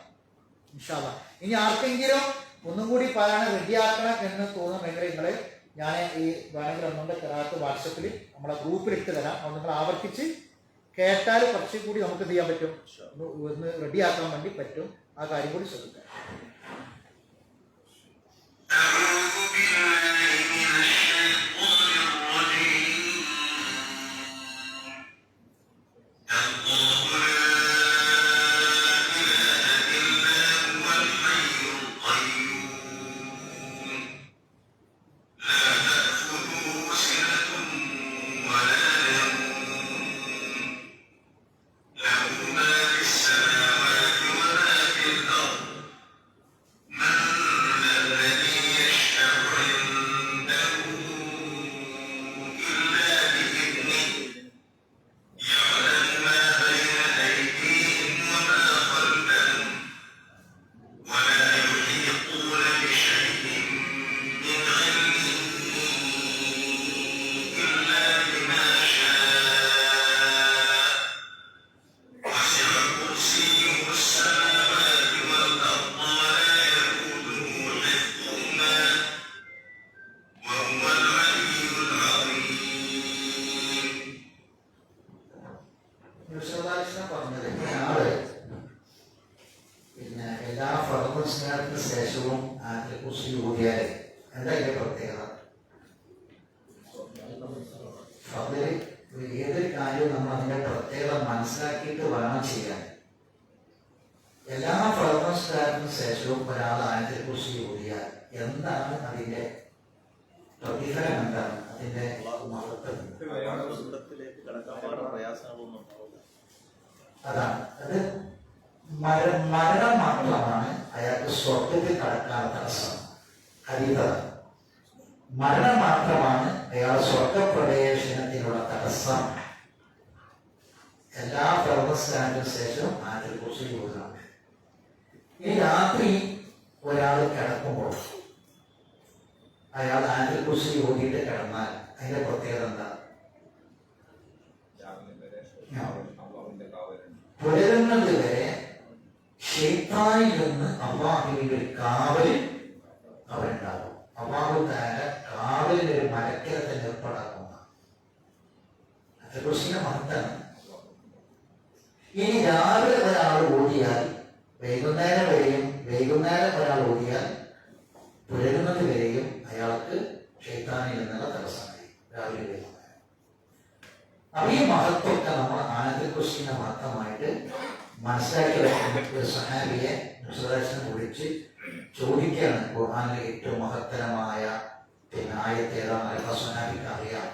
ഇൻഷാ അല്ലാഹ്. ഇനി ആർക്കെങ്കിലും ഒന്നും കൂടി പാരായണം റെഡിയാക്കണം എന്ന് തോന്നുന്നുണ്ടെങ്കിൽ നിങ്ങൾ ഞാൻ ഈ വേണമെങ്കിൽ ഒന്നുകൊണ്ട് ഖിറാഅത്ത് വാട്സപ്പിൽ നമ്മളെ ഗ്രൂപ്പിൽ ഇട്ട് തരാം. അത് നിങ്ങൾ ആവർത്തിച്ച് കേട്ടാൽ കുറച്ചും കൂടി നമുക്ക് എന്ത് ചെയ്യാൻ പറ്റും, ഒന്ന് റെഡിയാക്കാൻ വേണ്ടി പറ്റും. ആ കാര്യം കൂടി ശ്രദ്ധിക്കാം. ശേഷവും ആയത്തുൽ കുർസി ഓതിയാൽ എന്താ ഇതിന്റെ പ്രത്യേകത? അതിൽ ഏതൊരു കാര്യവും നമ്മൾ അതിന്റെ പ്രത്യേകത മനസ്സിലാക്കിയിട്ട് വേണം ചെയ്യാൻ. എല്ലാ പ്രവർത്തനത്തിന് ശേഷവും ഒരാൾ ആയത്തുൽ കുർസി ഓതിയാൽ എന്താണ് അതിന്റെ പ്രതിഫലം, എന്താണ് അതിന്റെ മഹത്വം. അതാണ് അത്. മരണം മാത്രമാണ് അയാൾക്ക് സ്വർഗത്തിൽ കടക്കാനുള്ള തടസ്സം. ഹരിതത മരണം മാത്രമാണ് അയാൾ സ്വർഗപ്രവേശനത്തിനുള്ള തടസ്സം. എല്ലാ പ്രവർത്തനത്തിനും ശേഷം ആദ്യ കുറിച്ച് യോജന. ഈ രാത്രി ഒരാൾ കിടക്കുമ്പോൾ അയാൾ ആദ്യ കുറിച്ച് യോജിയിട്ട് കിടന്നാൽ അതിന്റെ പ്രത്യേകത എന്താ? പുലരുന്നത് വരെ ശൈത്താനിൽ നിന്ന് അള്ളാഹുവിന്റെ ഒരു കാവൽ അവരുണ്ടാകും. അള്ളാഹു താല കാവലിന് ഒരു മരക്കര തന്നെ ഏർപ്പാടാക്കുന്ന അതേക്കുറിച്ച് മഹത്താണ്. ഇനി രാവിലെ ഒരാൾ ഓടിയാൽ വൈകുന്നേരം ഒരാൾ ഓടിയാൽ പുലരുന്നത് വരെയും അയാൾക്ക് ശൈത്താനിൽ നിന്നുള്ള തടസ്സമായി രാവിലെ വൈകുന്നേരം. അപ്പൊ ഈ മഹത്വമൊക്കെ നമ്മൾ ആനന്ദക്കുറിച്ചിന്റെ മഹത്വമായിട്ട് മനസ്സിലാക്കി വെക്കുന്ന ഒരു സഹാബിയെ മുസ്ലിം വിളിച്ച് ചോദിക്കുകയാണ്, ഖുർആനിലെ ഏറ്റവും മഹത്തരമായ ആയത്ത് ഏതാണെന്ന് സഹാബിക്ക് അറിയാം.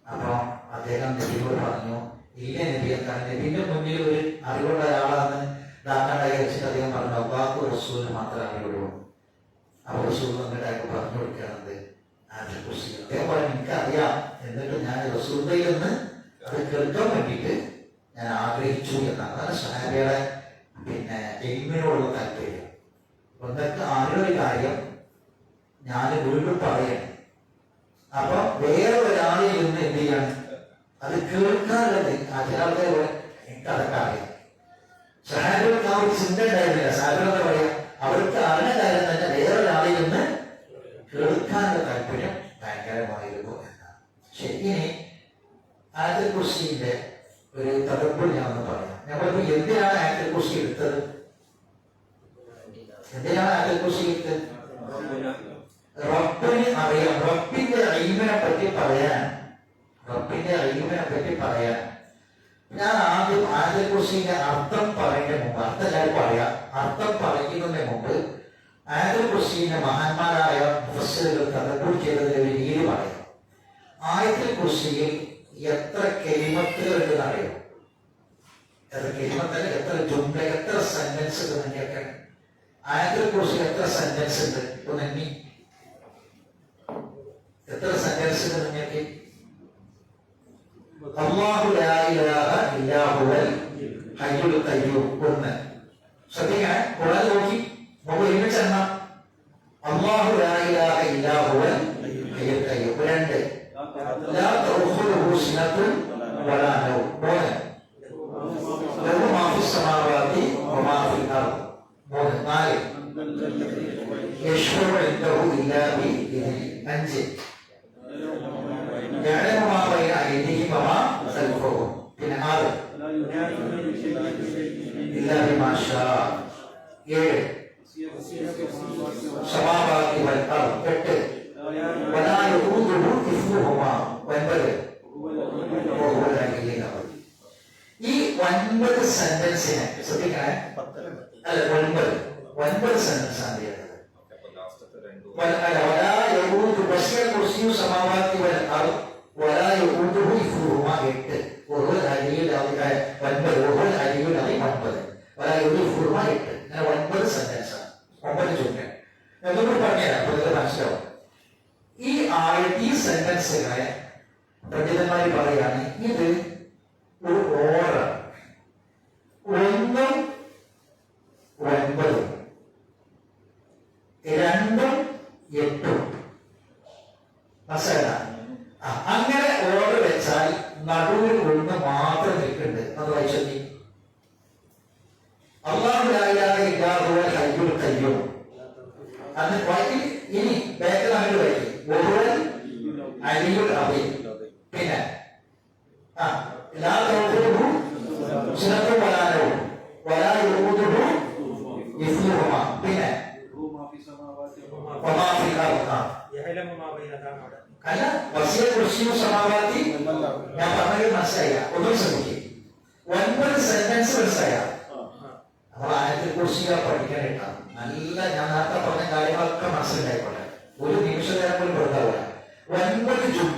അപ്പൊ അദ്ദേഹം നബിയോട് പറഞ്ഞു, ഇല്ല നബി, എന്താണ് നബിന്റെ മുന്നിൽ ഒരു അറിവുള്ള ഒരാളാണ് ഇതാക്കാണ്ടായി വെച്ചിട്ട് അദ്ദേഹം പറഞ്ഞു, അള്ളാഹു റസൂലിന് മാത്രമേ അറിയുള്ളൂ. അപ്പൊ റസൂൽ എന്നിട്ട് പറഞ്ഞു കൊടുക്കുകയാണത് ആനന്ദക്കുറിച്ചി. അദ്ദേഹം പറഞ്ഞു, എനിക്കറിയാം, എന്നിട്ട് ഞാൻ റസൂലിൽ നിന്ന് അത് കേൾക്കാൻ വേണ്ടിയിട്ട് ഞാൻ ആഗ്രഹിച്ചു എന്നാണ്. അതാണ് സഹാബിയുടെ എൽമിനോടുള്ള താല്പര്യം. ഒന്നൊക്കെ ആരുടെ കാര്യം ഞാൻ വീണ്ടും പറയണം. അപ്പൊ വേറെ ഒരാളിൽ നിന്ന് എന്ത് ചെയ്യാണ് അത് കേൾക്കാനുള്ളത്. ചിലരുടെ എനിക്ക് അതൊക്കെ അറിയാം. സഹാബികൾക്ക് ആ ഒരു ചിന്ത ഉണ്ടായിരുന്നില്ല. സഹാബികളെന്ന് പറയാം, അവർക്ക് അറിഞ്ഞ കാര്യം തന്നെ വേറൊരാളിൽ നിന്ന് കേൾക്കാനുള്ള താല്പര്യം ഭയങ്കരമായിരുന്നു എന്നാണ്. ശരി, ഇനി ആയത്തുൽ കുർസിയുടെ ഒരു തദബ്ബുർ ഞാൻ ഒന്ന് പറയാം. നമ്മളിപ്പോ എന്തിനാണ് ആയത്തുൽ കുർസി എടുത്തത്? എന്തിനാണ് ആയത്തുൽ കുർസി എടുത്തത്? റബ്ബിന് അറിയാം. റബ്ബിന്റെ ഇൽമിനെ പറ്റി പറയാൻ. ഞാൻ ആദ്യം ആയത്തുൽ കുർസിന്റെ അർത്ഥം പറയുന്നതിന് മുമ്പ്, അർത്ഥം ഞാൻ പറയാം, അർത്ഥം പറയുന്നതിന് മുമ്പ് ആയത്തുൽ കുർസിന്റെ മഹാന്മാരായ മുഫസ്സിറുകൾ തദബ്ബുർ ചെയ്തതിന്റെ ഒരു രീതി പറയാം. ആയത്തുൽ കുർസിയിൽ എത്ര കെലിമത്തുകൾ ഉണ്ടെന്ന് അറിയോ? എത്ര കെലിമത്തല്ല, എത്ര ജുംല, എത്ര സെന്റൻസ് ഉണ്ടെന്നൊക്കെ. ആയത്തുൽ കുർസിയിൽ എത്ര സെന്റൻസ് ഉണ്ട്? ഒന്ന് എണ്ണി. എത്ര സെന്റൻസ് ഉണ്ട് നിങ്ങൾക്ക്? അല്ലാഹു ലാ ഇലാഹ ഇല്ലാ ഹുവൽ ഹയ്യുൽ ഖയ്യൂം. ഒന്ന് ശ്രദ്ധിക്കണേ, ഖുർആൻ നോക്കി നമുക്ക് ഒരുമിച്ച് എണ്ണാം. അല്ലാഹു ലാ ഇലാഹ ഇല്ലാ ഹുവൽ ഹയ്യുൽ ഖയ്യൂം. രണ്ട്, لا تأخذه سنة ولا نوم. له ما في السماوات وما في الأرض. നാല്, يشفع عنده إلا بإذنه. അഞ്ച്, يعلم ما بين أيديهم وما خلفهم. പിന്നെ ആറ്, إلا بما شاء. ഏഴ്, السماوات والأرض. എട്ട്, ولا يؤوده حفظهما. ഒൻപത്, ഈ 9 സെന്റൻസിനെ ശ്രദ്ധിക്കണേ. അല്ല, 9 സെന്റൻസ് ആണ് ചെയ്യുന്നത്. ولا يؤوده وسع كرسيه السماوات والأرض ولا يؤوده حفظهما. 8 وهو العلي العظيم. 9 وهو العلي العظيم. 9 ولا يؤوده حفظهما. 8 അങ്ങനെ 9 സെന്റൻസ് ആണ്. 9 ചോദ്യം എന്നോട് പറഞ്ഞുതരാം, അപ്പോൾ ഇത് മനസ്സിലാവും. ഈ സെന്റൻസുകളെ പണ്ഡിതന്മാർ പറയാണ്, ഇത് ഒരു ഓർഡർ. 1 9, 2 8. മനസ്സിലാ? അങ്ങനെ ഓർഡർ വെച്ചാൽ നടുവിൽ 1 മാത്രം നിൽക്കുന്നുണ്ട്. അത് വായിച്ചി. അല്ലാഹു ലാ ഇലാഹ ഇല്ലാ ഹുവൽ ഹയ്യുൽ ഖയ്യൂം. അന്ന് വായിക്കി. ഇനി ബാക്കിൽ അങ്ങോട്ട് വായിക്കി. അലിയുൽ അദീം. പിന്നെ ലാ തൗഖുദുഹു സിനത്തുൻ വലാ നൗം വലാ യഊദുഹു ഹിഫ്ദുഹുമാ. പിന്നെ വമാ ഫിൽ അർദ്. യഅലമു മാ ബൈന ദാമഅ. അല്ല, വസിയ കുർസിയു സമാവാതി. ഞാൻ പറഞ്ഞത് മനസ്സിലായ? ഒന്നും ശ്രദ്ധിക്കുക. 9 സെന്റൻസ് മനസ്സിലായ? അപ്പോൾ ആയത്തുൽ കുർസിയ പഠിക്കാനായിട്ടാണ്. നല്ല ഞാൻ നേരത്തെ പറഞ്ഞ കാര്യങ്ങളൊക്കെ മനസ്സിലായിക്കോട്ടെ. ഒരു നിമിഷം നേരം പോലും വെറുതെ 9 ജുംല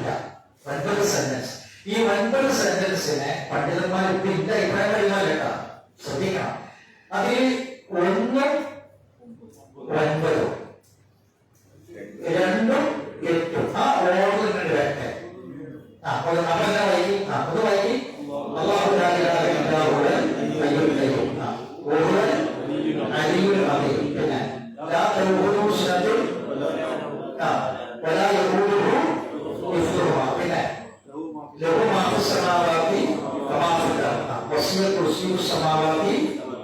9 സെന്റൻസിനെ പണ്ഡിതന്മാർ ഇപ്പൊ ഇന്റെ അഭിപ്രായം കഴിയുമല്ലേട്ടാ, ശ്രദ്ധിക്കണം. അതിൽ 1 9 2 8 ആ ഓർഡറിന്റെ വരട്ടെ. അപ്പൊ എന്നാ വൈകി അത് വൈകി അല്ലാഹു ലാ ഇലാഹ ഇല്ലാ ഹുവൽ ഹയ്യുൽ ഖയ്യൂം വഹുവൽ അലിയ്യുൽ അദീം. പിന്നെ ലാ തഅഖുദുഹു സിനത്തുൻ വലാ യഊദുഹു ഹിഫ്ദുഹുമാ. പിന്നെ ലഹു മാ ഫിസ് സമാവാതി വമാ ഫിൽ അർദ് വസിഅ കുർസിയ്യുഹു സമാവാതി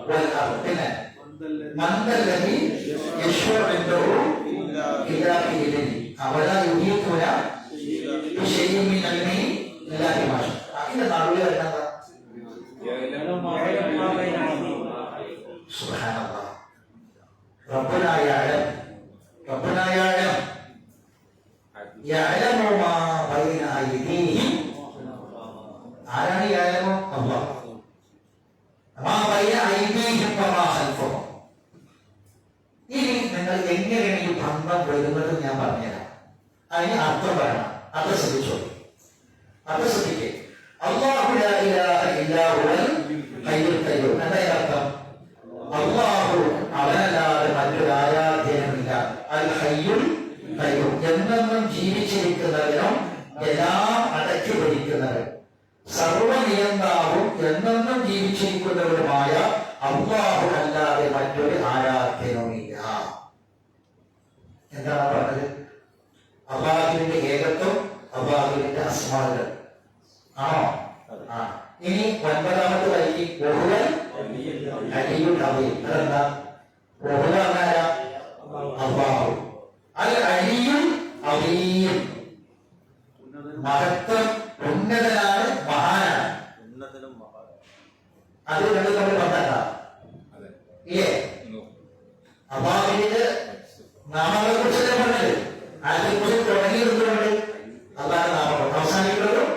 വൽ അർദ്. പിന്നെ മൻ ദല്ലദീ യശ്ഫഉ ഇൻദഹു ഇല്ലാ ബിഇذനിഹി വലാ യുഹീതുന ബിശൈഇൻ മിൻ ഇൽമിഹി ഇല്ലാ ബിമാ ശാഅ. അതിന്റെ നടുവിൽ വരുന്നതാ സുബ്ഹാനല്ലാഹ്. റബ്ബുനാ യഅലം, റബ്ബുനാ യഅലം യഅലമു മാ ബൈന അയ്ദീഹിം. ആരാണ് യഅലമു? അല്ലാഹ്. മാ ബൈന അയ്ദീഹിം വമാ ഖൽഫഹും. ഇനി നിങ്ങൾ എങ്ങനെയാണ് ഈ ബന്ധം വരുന്നത് ഞാൻ പറഞ്ഞുതരാം. അതിന് അർത്ഥം പറയണം. അത് ശ്രദ്ധിച്ചോളൂ, അത് ശ്രദ്ധിക്കേ. അല്ലാഹു ലാ ഇലാഹ ഇല്ലാ ഹുവൽ ഹയ്യുൽ ഖയ്യൂം. എന്താ അർത്ഥം? അല്ലാഹു അവനല്ലാതെ മറ്റൊരു ആരാധ്യനുമില്ല. അൽ ഹയ്യുൽ ഖയ്യൂം എന്നെന്നും ജീവിച്ചിരിക്കുന്നവനും എല്ലാം അടക്കി ഭരിക്കുന്നവൻ, സർവനിയന്താവും എന്നെന്നും ജീവിച്ചിരിക്കുന്നവരുമായ അല്ലാഹു അല്ലാതെ മറ്റൊരു ആരാധ്യനുമില്ല. എന്താണ് പറഞ്ഞത്? അല്ലാഹുവിന്റെ ഏകത്വം, അല്ലാഹുവിന്റെ അസ്മാകൾ ആണോ? ആ. ഇനി 9ാമത്തെ വൈകി വഹുവൽ അലിയ്യുൽ അദീം. അതെന്താ? വഹുവ എന്നാരാ? അല്ലാഹു. അൽ അലിയ്യുൽ അദീം മഹത്വം, ഉന്നതനാണ്, മഹാനാണ്. അത് രണ്ടും നമ്മൾ പറഞ്ഞാ ഇല്ലേ? അല്ലാഹുവിന്റെ നാമങ്ങളെ കുറിച്ച് പറഞ്ഞത് അതിനെക്കുറിച്ച് തുടങ്ങിയിരുന്നുകൊണ്ട് അതാണ് നാമം. അവസാനിക്കുന്നതും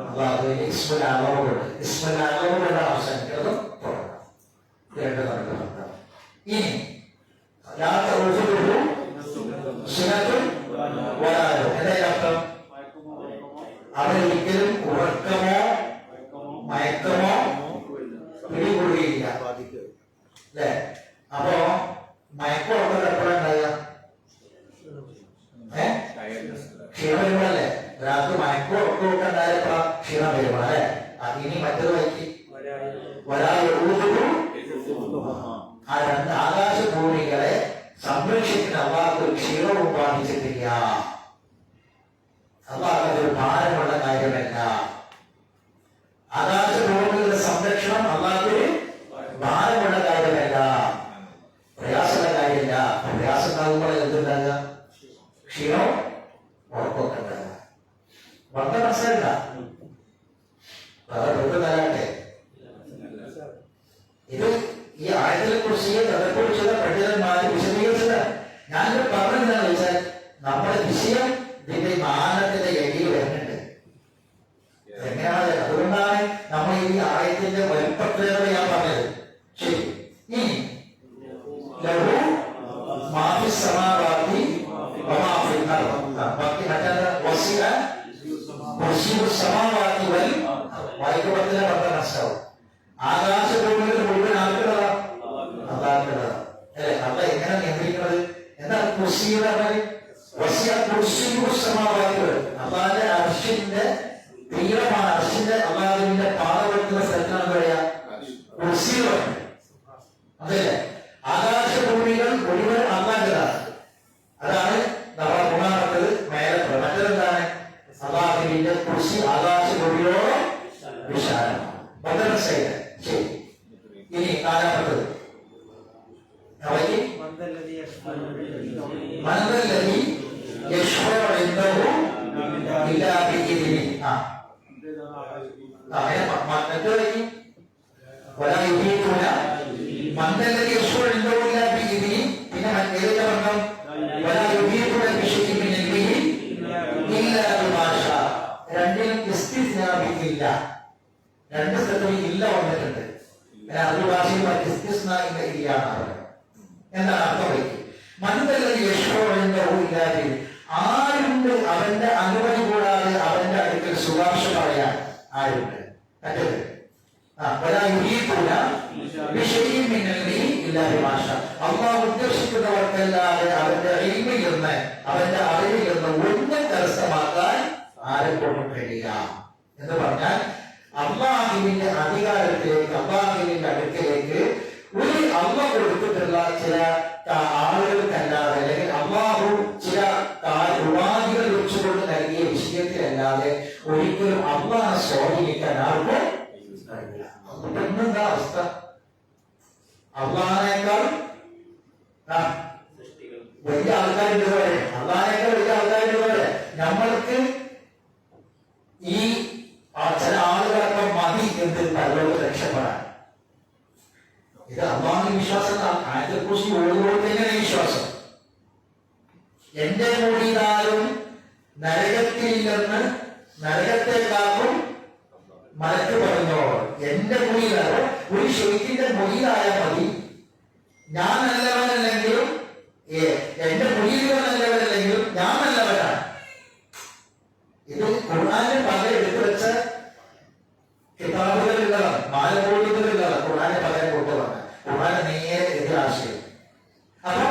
അല്ലാഹുവിന്റെ ഇസ്മുൽ അഅ്ലം കൊണ്ട്, ഇസ്മുൽ അഅ്ലം കൊണ്ട് അവസാനിക്കുന്നതും തുടങ്ങണം. രണ്ട് നമുക്ക് നോക്കാം. ഇനി ലാ തഅഖുദുഹു സിനത്തുൻ വലാ നൗം. എന്താ അർത്ഥം? അവനൊരിക്കലും ഉറക്കമോ മയക്കമോ പിടികൂടുകയില്ല. അല്ലേ? അപ്പോ മയക്കം ഉറക്കം എപ്പോഴാണ്ടായ? ക്ഷീണം വരുമ്പോഴല്ലേ? ഒരാൾക്ക് മയക്കം ഉറക്കം ഒക്കെ ഉണ്ടായപ്പോഴാ ക്ഷീണം വരുമ്പോൾ അല്ലെ? ഇനി മറ്റൊരു വൈകി ആ 2 ആകാശഭൂമികളെ സംരക്ഷിക്കുന്ന അള്ളാഹ് ക്ഷീണവും ബാധിച്ചിട്ടില്ല. അള്ളാഹ് അതൊരു ഭാരമുള്ള കാര്യമല്ല. ആകാശഭൂമികളുടെ സംരക്ഷണം അള്ളാഹ് ഭാരമുള്ള കാര്യമല്ല, പ്രയാസമുള്ള കാര്യമില്ല. പ്രയാസം ഉണ്ടാകുമ്പോൾ എന്തുണ്ടാകുക? ക്ഷീണവും ഉറപ്പൊക്കെ ഉണ്ടാകുക. വളരെ മനസ്സിലായില്ല. വളരെ വെറുതെ തരാട്ടെ. ഇത് ഈ ആയത്തിനെ കുറിച്ച് അതേക്കുറിച്ചുള്ള പണ്ഡിതന്മാര് വിശദീകരിച്ചത്. ഞാനിത് പറഞ്ഞെന്താണെന്ന് വെച്ചാൽ നമ്മുടെ വിഷയം ഇതിന്റെ മാനത്തിന്റെ എഴുതി വരുന്നുണ്ട്. എങ്ങനെയാണ്? അതുകൊണ്ടാണ് നമ്മൾ ഈ ആയത്തിന്റെ വലിപ്പത്തിലേറെ ഞാൻ പറഞ്ഞത്. ശരി. ഇനി ലഹു മാ ഫിസ് സമാവാതി വമാ ഫിൽ അർദ്. ബാക്കി മറ്റേ വസിഅ കുർസിയ്യുഹു സമാവാതി വൽ വായിക്കപ്പെടുന്ന പദം മനസ്സിലാവും. ആകാശഭൂമികൾ മുഴുവൻ ആർക്കുള്ളതാ? അല്ലാഹുവിനുള്ളതാ. അല്ലെ? അല്ല എങ്ങനെ നിയന്ത്രിക്കുന്നത്? എന്താണ് കുർസി എന്ന് പറഞ്ഞാൽ? വസിഅ കുർസിയ്യുഹു സമാവാതി വൽ. അല്ലാഹുവിന്റെ അർശിന്റെ തീരമാണ്. അർശിന്റെ അല്ലാഹുവിന്റെ പാത വെക്കുന്ന സ്ഥലത്താണ് പറയാ കുർസി എന്ന് പറയുന്നത്. അതല്ലേ? ആകാശഭൂമികൾ മുഴുവൻ അല്ലാഹുവിൻ്റെതാണ്. അതാണ് നമ്മൾ മൂന്നാമത്തത് മേലെ. മറ്റേതെന്താണ്? അല്ലാഹുവിന്റെ കുർസി ആകാശഭൂമിയോളം വിശാലമാണ്. മനസ്സിലായില്ലേ? ശരി. ഇനി 4ാമത്തത് മൻദല്ലദീ യശ്ഫഉ ഇൻദഹു ഇല്ലാ ബിഇذനിഹി. വലാ യുഹീതുന മൻദല്ലദീ യശ്ഫഉ ഇൻദഹു ഇല്ലാ ബിഇذനിഹി. പിന്നെ ഏതിന്റെ ബന്ധം? വലാ യുഹീതുന ബിശൈഇൻ മിൻ ഇൽമിഹി ഇല്ലാ ബിമാ ശാഅ. രണ്ടിലും ഇസ്തിസ്നാഇല്ല. 2 സ്ഥലത്തും ഇല്ല വന്നിട്ടുണ്ട്. അറബി ഭാഷയിൽ ഇസ്തിസ്നാഇല്ല ഇല്ലാന്നാണ്. എന്താണ് അർത്ഥം? മൻദല്ലദീ യശ്ഫഉ ഇൻദഹു ഇല്ലാ ബിഇذനിഹി. ആരുണ്ട് അവന്റെ അനുമതി കൂടാതെ അവന്റെ അടുക്കൽ ശുപാർശ പറയാൻ? ആരുണ്ട്? മറ്റേത് അള്ളാഹു ഉദ്ദേശിക്കുന്നവർക്കല്ലാതെ അവന്റെ ഇൽമിൽ നിന്ന് അവന്റെ അറിവിൽ നിന്ന് ഒന്നും കരസ്ഥമാക്കാൻ ആരെക്കൊണ്ടും കഴിയില്ല എന്ന് പറഞ്ഞാൽ അള്ളാഹുവിന്റെ അധികാരത്തിലേക്ക് അള്ളാഹുവിന്റെ അടുക്കലേക്ക് ഒരു അള്ളാഹ് കൊടുത്തിട്ടുള്ള ചില ആളുകൾക്കല്ലാതെ അല്ലെങ്കിൽ അള്ളാഹു ചില ഉപാധികൾ വെച്ചുകൊണ്ട് നൽകിയ വിഷയത്തിലല്ലാതെ ഒരിക്കലും അള്ളാഹെ സ്വാധീനിക്കാൻ ആർക്കും കഴിയില്ല. എന്താ അവസ്ഥ? അള്ളാഹിനേക്കാൾ വലിയ ആൾക്കാരുണ്ട് പോലെ, അള്ളാഹിനേക്കാൾ വലിയ ആൾക്കാരുണ്ട് പോലെ നമ്മൾക്ക് ഈ ചില ആളുകളൊക്കെ മതി എന്ത് പരലോകത്ത് രക്ഷപ്പെടാൻ. ഇത് അള്ളാഹുവിന്റെ വിശ്വാസം. ആയത്തെക്കുറിച്ച് ഓരോരുത്തരും തന്നെയാണ് വിശ്വാസം. എന്റെ മൊഴിതാലും നരകത്തിലില്ലെന്ന് നരകത്തെക്കാക്കും മലക്ക് പറഞ്ഞോ. എന്റെ മൊഴിയിലായോ ഒരു ശൈഖിന്റെ മൊഴിയിലായാൽ മതി. ഞാൻ നല്ലവനല്ലെങ്കിലും എന്റെ മൊഴിയിലോ നല്ലവനല്ലെങ്കിലും ഞാൻ നല്ലവനാണ്. ഇത് ഖുർആനിൽ പകരം എടുത്തു വെച്ച കിതാബുകളിലുള്ളതാണ്, മാലബോധികളിലുള്ളതാണ്. ഖുർആനെ പകരം കൊണ്ടുവന്ന ഖുർആനെ നേരെ എതിരാശയം. അപ്പൊ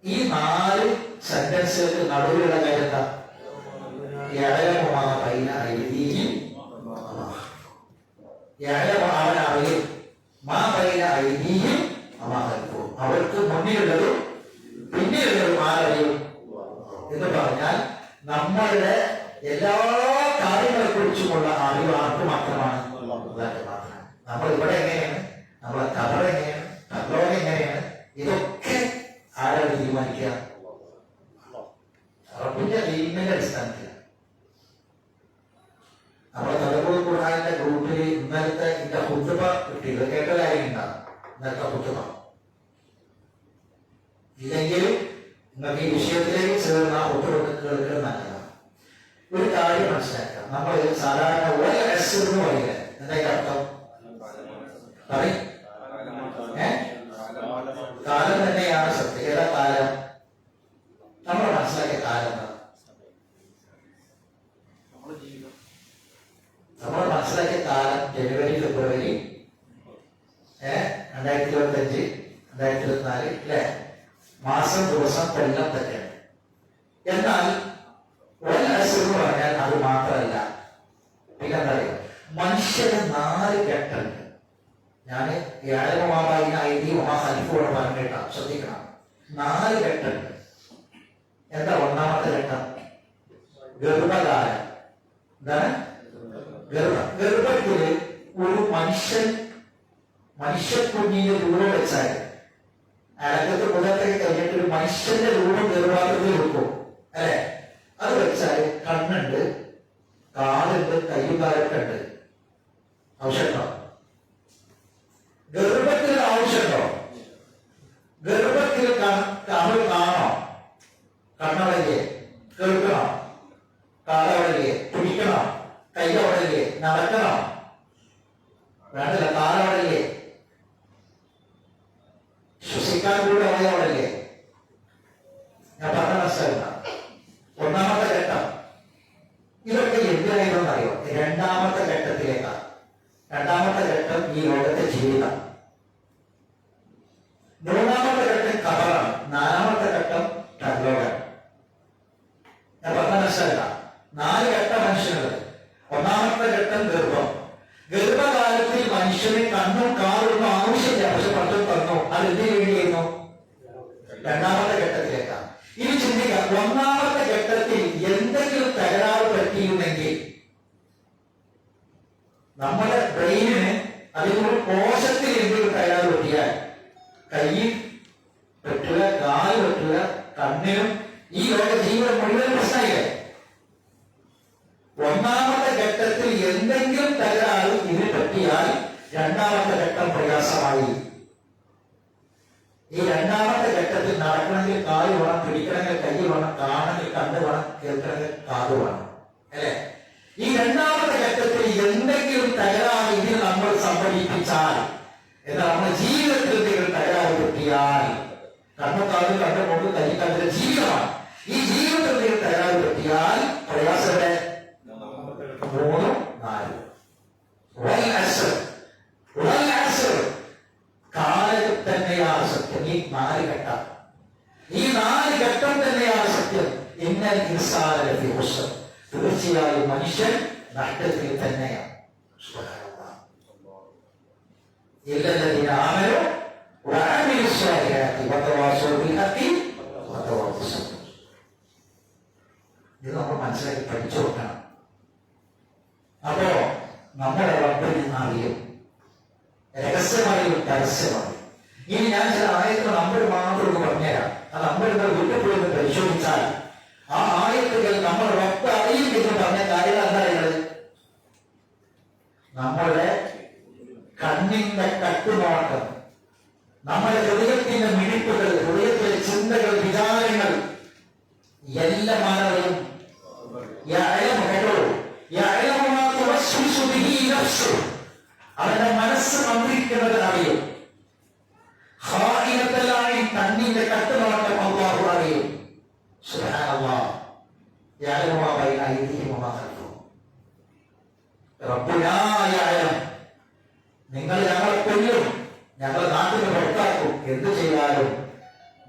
ഈ 4 സെന്റൻസുകൾക്ക് നടുവിലുള്ള കാര്യം എന്താ? അവർക്ക് മുന്നിലുള്ളതും പിന്നിലുള്ളതും ആരറിയും എന്ന് പറഞ്ഞാൽ നമ്മളുടെ എല്ലാ കാര്യങ്ങളെ കുറിച്ചുമുള്ള അറിവ് ആർക്ക് മാത്രമാണ്? നമ്മൾ ഇവിടെ എങ്ങനെയാണ്, നമ്മളെ കബർ എങ്ങനെയാണ്, കബറോട് എങ്ങനെയാണ്, ഇതൊക്കെ ആരാണ് തീരുമാനിക്കുക? റബ്ബിന്റെ ഇൽമിന്റെ അടിസ്ഥാനത്തിലാണ്. നമ്മുടെ തലമുറ ഖുർആനിന്റെ ഗ്രൂപ്പിൽ ഇന്നലത്തെ എന്റെ ഹുതുബ കിട്ടിയത് കേട്ട കാര്യം ഉണ്ടാകും. ഇന്നലത്തെ ഹുതുബ ഇല്ലെങ്കിൽ നിങ്ങൾക്ക് ഈ വിഷയത്തിലേക്ക് ചേർന്ന ഹുതുബ കേൾക്കുന്നത് നല്ലതാണ്. ഒരു കാര്യം മനസ്സിലാക്കാം. നമ്മൾ സാധാരണ എന്ന് പറയുന്നത് എന്താ അർത്ഥം? പറയും കാലം തന്നെയാണ് സത്യം. ഏതാ കാലം? നമ്മൾ മനസ്സിലാക്കിയ കാലം നമ്മൾ മനസ്സിലാക്കിയ കാലം ജനുവരി, ഫെബ്രുവരി 2025, 2024 അല്ലെ? മാസം, ദിവസം, കൊല്ലം തെറ്റാണ്. എന്നാൽ എന്ന് പറഞ്ഞാൽ അത് മാത്രമല്ല. പിന്നെന്താ പറയുക? മനുഷ്യന് 4 ഘട്ടമുണ്ട്. ഞാൻ ഹലിഫോട് പറഞ്ഞിട്ടാ, ശ്രദ്ധിക്കണം. 4 ഘട്ടമുണ്ട്. എന്താ ഒന്നാമത്തെ ഘട്ടം? ഗർഭകാലം. എന്താണ് ഗർഭത്തില് ഒരു മനുഷ്യക്കുഞ്ഞിന്റെ രൂപം വെച്ചാൽ അടക്കത്ത് മുഖത്തേക്ക് കഴിഞ്ഞിട്ട് ഒരു മനുഷ്യന്റെ രൂപം ഗർഭാകൃതിയിൽ വെക്കും അല്ലെ? അത് വെച്ചാൽ കണ്ണുണ്ട്, കാലുണ്ട്, കയ്യുകാലൊക്കെ ഉണ്ട്. ആവശ്യമുണ്ടോ? ഗർഭത്തിൽ ആവശ്യമുണ്ടോ? ഗർഭത്തിൽ നമ്മൾ കാണോ? കണ്ണടല്ലേ? കേൾക്കണോ? കാലവടല്ലേ? പിടിക്കണോ? കയ്യവടല്ലേ? നടക്കണോ? വേണ്ടല്ല. കാലവടല്ലേ? ശ്വസിക്കാൻ കൂടെ അവയവടല്ലേ? ഞാൻ പറഞ്ഞ മനസ്സിലായില്ല. ഒന്നാമത്തെ ഘട്ടം. ഇതൊക്കെ എന്തിനായിരുന്നു അറിയോ? രണ്ടാമത്തെ ഘട്ടത്തിലേക്കാണ്. രണ്ടാമത്തെ ഘട്ടം ഈ ലോകത്തെ ജീവിതം. മൂന്നാമത്തെ ഘട്ടം ഖബറാണ്. 4ാമത്തെ ഘട്ടം പരലോകം. ഞാൻ പറഞ്ഞ മനസ്സിലായില്ല. 4 ഘട്ടം മനുഷ്യനുള്ളത്. ഒന്നാമത്തെ ഘട്ടം ഗർഭം. ഗർഭകാലത്തിൽ മനുഷ്യന് കണ്ണും കാറൊന്നും ആവശ്യമില്ല. പക്ഷെ പലതും തന്നു. അത് എന്തിനു വേണ്ടിയായിരുന്നു? രണ്ടാമത്തെ ഘട്ടത്തിലേക്കാണ്. ഇനി ചിന്തിക്കുക. ഒന്നാമത്തെ ഘട്ടത്തിൽ എന്തെങ്കിലും തകരാറ് പറ്റിയിരുന്നെങ്കിൽ നമ്മുടെ ബ്രെയിനിന് അതിനൊരു കോശത്തിൽ എന്തെങ്കിലും തകരാറ് പറ്റിയാൽ കയ്യിൽ പറ്റില്ല, കാല് പറ്റില്ല, കണ്ണിനും ഈ ലോക ജീവിതം മുഴുവൻ പ്രശ്നമില്ലേ? ഒന്നാമത്തെ ഘട്ടത്തിൽ എന്തെങ്കിലും തകരാറ് ഇതിന് പറ്റിയാൽ രണ്ടാമത്തെ ഘട്ടം പ്രയാസമായി. ഈ രണ്ടാമത്തെ ഘട്ടത്തിൽ നടക്കണമെങ്കിൽ കാല് വേണം, പിടിക്കണമെങ്കിൽ കൈ വേണം, കാണണമെങ്കിൽ കണ്ണ് വേണം, കേൾക്കണമെങ്കിൽ കാത് വേണം അല്ലെ? ഈ രണ്ടാമത്തെ ഘട്ടത്തിൽ എന്തെങ്കിലും തകരാറ് ഇതിൽ നമ്മൾ സംഭവിപ്പിച്ചാൽ, എന്നാൽ നമ്മുടെ ജീവിതത്തിൽ എന്തെങ്കിലും തകരാറ് പറ്റിയാൽ കണ്ണും കാതും കണ്ണും കൊണ്ട് കൈ കണ്ടിട്ട് ജീവിതമാണ്. ഈ ജീവിതത്തിൽ തയ്യാറ് പറ്റിയാൽ പ്രയാസത്തെ 3, 4 കാലം തന്നെയാണ് സത്യം. ഈ 4 ഘട്ടം, ഈ 4 ഘട്ടം തന്നെയാണ് സത്യം. ഇന്നൽ ഇൻസാന ലഫീ ഖുസ്ർ, തീർച്ചയായും മനുഷ്യൻ നഷ്ടത്തിൽ തന്നെയാണ്. ഇല്ലല്ലദീന ആമനൂ വഅമിലു സ്വാലിഹാത്തി വതവാസൗ ബിൽ ഹഖി വതവാസൗ ബിസ് സബ്ർ. ഇത് നമ്മൾ മനസ്സിലാക്കി പഠിച്ചു നോക്കണം. അപ്പോ നമ്മുടെ റബ്ബിനെ അറിയും, രഹസ്യമായും പരസ്യമായും. ഇനി ഞാൻ ചില ആയത്തുകൾ നമ്മൾ മാത്രം ഒന്ന് പറഞ്ഞുതരാം. ആ നമ്മൾ വീട്ടിൽ പരിശോധിച്ചാൽ ആ ആയത്തുകൾ നമ്മൾ റബ്ബ് അറിയും എന്ന് പറഞ്ഞ കാര്യങ്ങൾ എന്തായത്? നമ്മുടെ കണ്ണിന്റെ കട്ടുനോട്ടം, നമ്മുടെ ഹൃദയത്തിന്റെ മിടിപ്പുകൾ, ഹൃദയത്തിലെ ചിന്തകൾ, വിചാരങ്ങൾ എല്ലാം മാനവരും അവന്റെ മനസ്സ് മന്ത്രിക്കുന്നത് അറിയും. ഖായിനത്തലായി കണ്ണിന്റെ കട്ടുനോട്ടം അല്ലാഹു അറിയും. സുബ്ഹാനല്ലാഹ് യഅലമു മാ ബൈന അയ്ദിഹിം വമാ ഖൽഫഹും. റബ്ബുനാ യഅലം, നിങ്ങൾ ഞങ്ങളെ കൊല്ലും, ഞങ്ങൾ നാട്ടിൽ നിന്ന് പുറത്താക്കും, എന്ത് ചെയ്താലും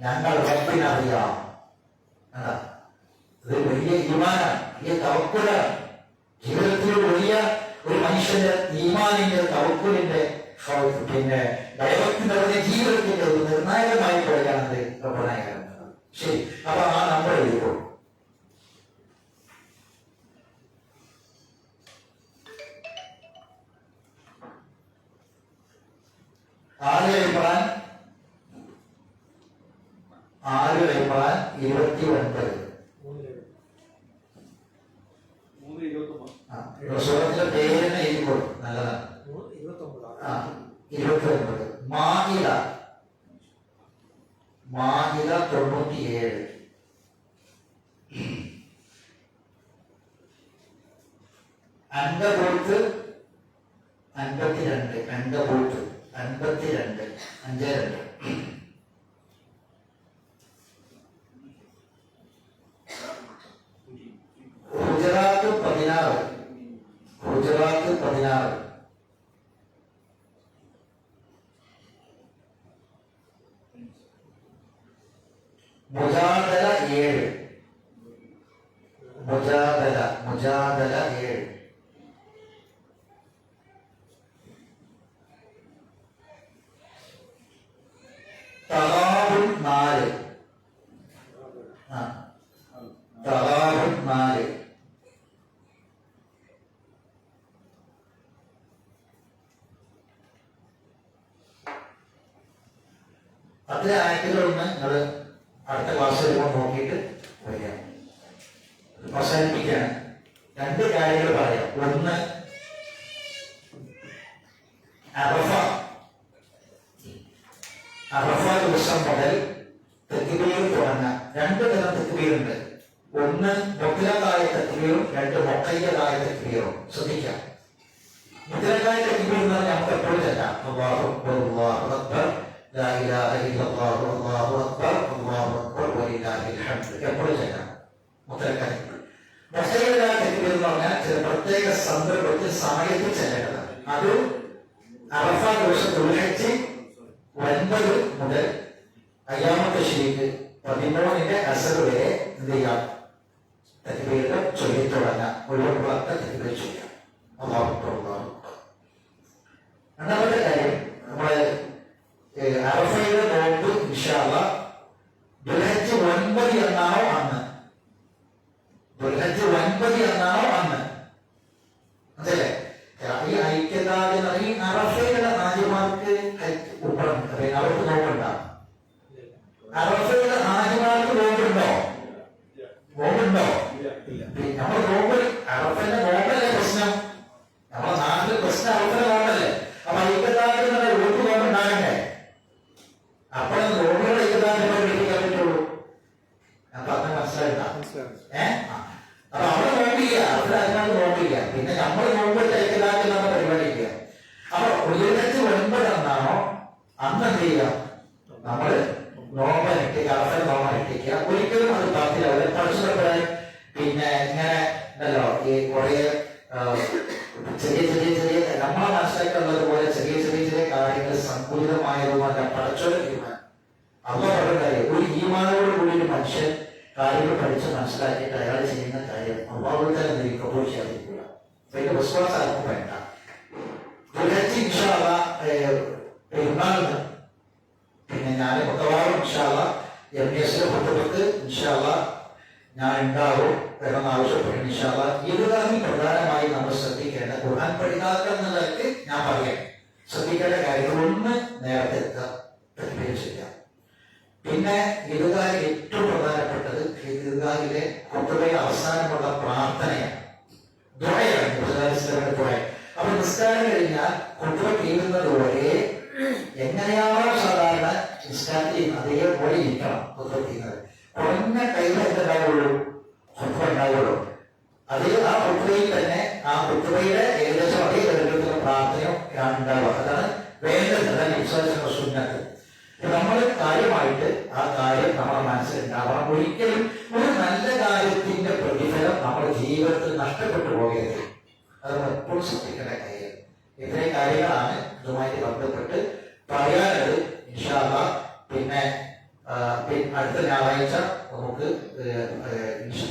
ഞങ്ങൾ റബ്ബിനറിയാം. ഇത് വലിയ ഈമാനാണ്, വലിയ തവക്കുലാണ്. ജീവിതത്തിൽ വലിയ ഒരു മനുഷ്യന്റെ ഈമാനിന്റെ തവക്കുലിന്റെ പിന്നെ ദൈവത്തിന്റെ ജീവിതത്തിന്റെ ഒരു നിർണായകമായ പോലെയാണത് റബ്ബനായ. ശരി, അപ്പൊ ആ നമ്പർ എഴുതിക്കോളൂ. ആല് ഇമ്രാൻ 29. സൂറത്തിന്റെ പേരിനെ എഴുതിക്കോളൂ, നല്ലതാണ്. 29. മാഇദ 97. അങ്കബൂത്ത് 52. അങ്കബൂത്ത് 52. 52. ഗുജറാത്ത് 16. ഗുജറാത്ത് 16. മുജാദല 7. മുജാദല 7. തഗാബുൻ 4. തഗാബുൻ 4. അത്ര ആയത്തുകളൊന്ന് നിങ്ങൾ അടുത്ത ക്ലാസ് വരുമ്പോൾ നോക്കിയിട്ട് പറയാം. അവസാനിപ്പിക്കുകയാണ്. 2 കാര്യങ്ങൾ പറയാം. ഒന്ന്, അറഫ ദിവസം മുതൽ തക്ബീർ തുടങ്ങാം. 2 തരം തക്ബീറുണ്ട്. ഒന്ന് മുത്ലഖായ തക്ബീറും 2 മുഖയ്യദായ തക്ബീറും. ശ്രദ്ധിക്കാം. മുത്ലഖായ തക്ബീർ എന്ന് പറഞ്ഞാൽ നമുക്ക് എപ്പോഴും ചെല്ലാം. അല്ലാഹു അക്ബർ, അല്ലാഹു അക്ബർ, ലാ ഇലാഹ ഇല്ലല്ലാഹു, അല്ലാഹു അക്ബർ, അല്ലാഹു അക്ബർ വലില്ലാഹിൽ ഹംദ് എപ്പോഴും ചെല്ലാം മുത്ലഖായ. മുഖയ്യദായ തക്ബീർ എന്ന് പറഞ്ഞാൽ ചില പ്രത്യേക സന്ദർഭത്തിൽ സമയത്ത് ചെല്ലേണ്ടതാണ്. അത് അറഫ ദിവസം ദുൽഹജ്ജ് 9 മുതൽ അയ്യാമത്തെ ശരീക്ക് 13 അസർ വരെ എന്ത് ചെയ്യാം? തക്ബീറുകൾ ചൊല്ലി തുടങ്ങാം. ഒഴിവുള്ള തക്ബീർ ചെയ്യാം. അല്ലാഹു അക്ബർ, അല്ലാഹു അക്ബർ. രണ്ടാമത്തെ കാര്യം, നമ്മള് അറഫയുടെ നോമ്പ് ഇൻഷാ അല്ലാഹ് ദുൽഹജ്ജ് 9 എന്നാണോ അന്ന്, ദുൽഹജ്ജ് 9 എന്നാണോ അന്ന്, അതല്ലേ? ഈ ഐക്യദാർഢ്യം ഈ അറഫയുടെ ഹാജിമാർക്ക് അവർക്ക് നോമ്പുണ്ടാവും. അറഫയുടെ ഹാജിമാർക്ക് നോമ്പുണ്ടോ? നോമ്പുണ്ടോ? നമ്മൾ നോമ്പ് അറഫന്റെ നോമ്പല്ലേ പ്രശ്നം. നമ്മുടെ നാട്ടിൽ പ്രശ്നം അറഫന്റെ നോമ്പല്ലേ. അപ്പൊ ഐക്യദാർഢ്യം വീട്ടിൽ നോമ്പുണ്ടാകണ്ടേ? അപ്പോഴേ നോമ്പുകളുടെ ഐക്യദാർഢ്യം പഠിപ്പിക്കാൻ പറ്റുള്ളൂ. ഞാൻ പറഞ്ഞ മനസ്സിലായിട്ടാ? അപ്പൊ അവിടെ നോമ്പില്ല, അവിടെ അതിനകത്ത് നോമ്പില്ല. പിന്നെ നമ്മൾ നോമ്പിട്ട് ഐക്യദാർഢ്യം എന്ന പരിപാടിയില്ല. അപ്പൊ 9 എന്നാണോ അന്ന് എന്ത് ചെയ്യാം? നമ്മള് നോമ്പനുഷ്ഠിക്കുക, അറഫ നോമ്പനുഷ്ഠിക്കുക. ഒരിക്കലും അത് ബാക്കിലാവില്ല. പഠിച്ചപ്പോൾ പിന്നെ ഇങ്ങനെ ഉണ്ടല്ലോ ഈ കുറെ ചെറിയ ചെറിയ ചെറിയ നമ്മളെ മനസ്സിലാക്കുള്ളത് പോലെ ചെറിയ ചെറിയ ചെറിയ കാര്യങ്ങൾ സങ്കുചിതമായതുമല്ല പഠിച്ചൊരു തീരുമാനം. അമ്മ പറഞ്ഞ ഒരു ഈമാനോട് കൂടി ഒരു മനുഷ്യൻ കാര്യങ്ങൾ പഠിച്ച് മനസ്സിലാക്കിയിട്ട് അയാൾ ചെയ്യുന്ന കാര്യം അള്ളാഹുവിൽ തന്നെ നിരീക്കപ്പോൾ ചെയ്യാതിരിക്കുക. അതിന്റെ വിശ്വാസം ആർക്കും വേണ്ട. പെരുന്നാളിന് പിന്നെ ഞാൻ മിക്കവാറും ഇൻഷാല്ലാ MBS കുട്ടികൾക്ക് ഇൻഷാല്ലാ ഞാൻ ഉണ്ടാവും വേണമെന്ന് ആവശ്യപ്പെടും. ഇൻഷാല്ലാ ഇതാണ് പ്രധാനമായി നമ്മൾ ശ്രദ്ധിക്കേണ്ട ഖുർആൻ പഠിതാക്കൾ എന്നുള്ളവർക്ക് ഞാൻ പറയാം ശ്രദ്ധിക്കേണ്ട കാര്യങ്ങൾ. ഒന്ന് നേരത്തെ എത്തുക, പ്രതിഫലിച്ചില്ല. പിന്നെ ഈദ്ഗാഹിൽ ഏറ്റവും പ്രധാനപ്പെട്ടത് ഈദ്ഗാഹിലെ ഖുത്ബയുടെ അവസാനമുള്ള പ്രാർത്ഥനയാണ്, ദുആയാണ്. ദുആ. അപ്പൊ നിസ്കാരം കഴിഞ്ഞാൽ ഖുത്ബ തീരുന്നതുവരെ എങ്ങനെയാണോ സാധാരണ നിസ്കാരം ചെയ്യുന്നത് അതേപോലെ ഇരിക്കണം ഖുത്ബ ചെയ്യുന്നത്. കുറഞ്ഞ കയ്യിൽ എന്തുണ്ടാവുള്ളൂ, ഖുത്ബ ഉണ്ടാവുള്ളൂ. അതിൽ ആ ഖുത്ബയിൽ തന്നെ ആ ഖുത്ബയുടെ ഏകദേശം അതേ തരത്തിലുള്ള പ്രാർത്ഥനയും ഉണ്ടാവുക. അതാണ് വേണ്ടത്. അതാണ് വിശ്വാസ സുന്നത്ത്. നമ്മൾ കാര്യമായിട്ട് ആ കാര്യം നമ്മുടെ മനസ്സിലുണ്ടാവണം. ഒരിക്കലും ഒരു നല്ല കാര്യത്തിന്റെ പ്രതിഫലം നമ്മുടെ ജീവിതത്തിൽ നഷ്ടപ്പെട്ടു പോകരുത്. അത് നമ്മൾ എപ്പോഴും ശ്രദ്ധിക്കേണ്ട കാര്യം. ഇത്രയും കാര്യങ്ങളാണ് ഇതുമായിട്ട് ബന്ധപ്പെട്ട് പറയാനുള്ളത്. ഇൻഷാല്ലാ പിന്നെ അടുത്ത ഞായറാഴ്ച നമുക്ക്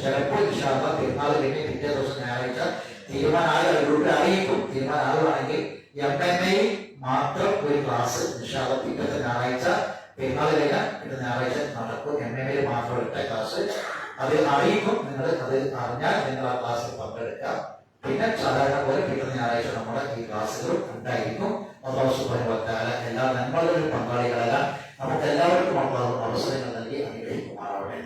ചിലപ്പോൾ ഇൻഷാല്ലാ പെരുന്നാൾ കഴിഞ്ഞ് പിറ്റേ ദിവസം ഞായറാഴ്ച തീരുമാനമാകുക അറിയിക്കും. തീരുമാനമാകുകയാണെങ്കിൽ MMA മാത്രം ഒരു ക്ലാസ് ഇൻഷാല്ലാ പിറ്റത്തെ ഞായറാഴ്ച പെരുന്നാൾ കഴിഞ്ഞാൽ പിറ്റേ ഞായറാഴ്ച നടക്കും. MMA മാത്രം എടുത്ത ക്ലാസ് അത് അറിയിക്കും. നിങ്ങൾ അത് അറിഞ്ഞാൽ നിങ്ങൾ ആ ക്ലാസ്സിൽ പങ്കെടുക്കാം. പിന്നെ സാധാരണ പോലെ പിറ്റേ ഞായറാഴ്ച നമ്മുടെ ഈ ക്ലാസ്സുകളും ഉണ്ടായിരിക്കും. അല്ലാഹു സുബ്ഹാനഹു വ തആല എല്ലാ നന്മകളിലും പങ്കാളികളെല്ലാം നമുക്ക് എല്ലാവർക്കും അവസരങ്ങൾ നൽകി അനുഗ്രഹിക്കുമാറാവട്ടെ.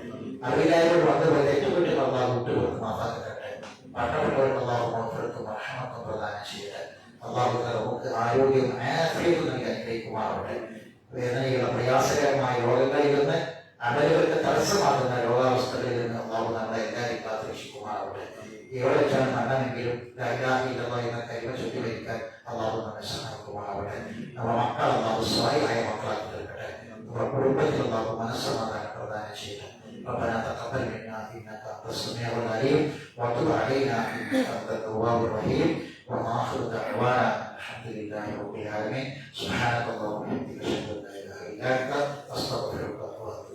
അറിവില്ലായ്മ വന്നവരെ തെറ്റുപറ്റി അല്ലാഹു വിട്ടുകൊടുത്ത് മാതാക്കട്ടെ. മരണപ്പെട്ടവർക്ക് അല്ലാഹു മഗ്ഫിറത്തും റഹ്മത്തും പ്രദാനം ചെയ്യട്ടെ. അല്ലാഹു നമുക്ക് ആരോഗ്യം ആഫിയത്തും നൽകി അനുഗ്രഹിക്കുമാറാവട്ടെ. വേദനയുള്ള പ്രയാസകരമായ രോഗങ്ങളിൽ നിന്ന് അമലുകൾക്ക് തടസ്സമാകുന്ന രോഗാവസ്ഥകളിൽ നിന്ന് അല്ലാഹു നമ്മളെ എല്ലാവരെയും കാത്തുരക്ഷിക്കുമാറാവട്ടെ. എവിടെ വെച്ചാണ് മണ്ണമെങ്കിലും എന്ന കൈമ ചൊല്ലി വയ്ക്കാൻ അല്ലാഹു നമ്മെ സഹായിക്കുമാറാവട്ടെ. നമ്മുടെ മക്കൾ അല്ലാഹു സ്വയമായ മക്കളാക്കി തീർക്കട്ടെ. നമ്മുടെ കുടുംബത്തിൽ അല്ലാഹു മനസ്സമാധാനം പ്രദാനം ചെയ്യട്ടെ. ربنا تقبل منا انك انت السميع العليم وتب علينا انك انت التواب الرحيم واخر دعوانا الحمد لله رب العالمين. سبحانك اللهم وبحمدك اشهد ان لا اله الا انت استغفرك واتوب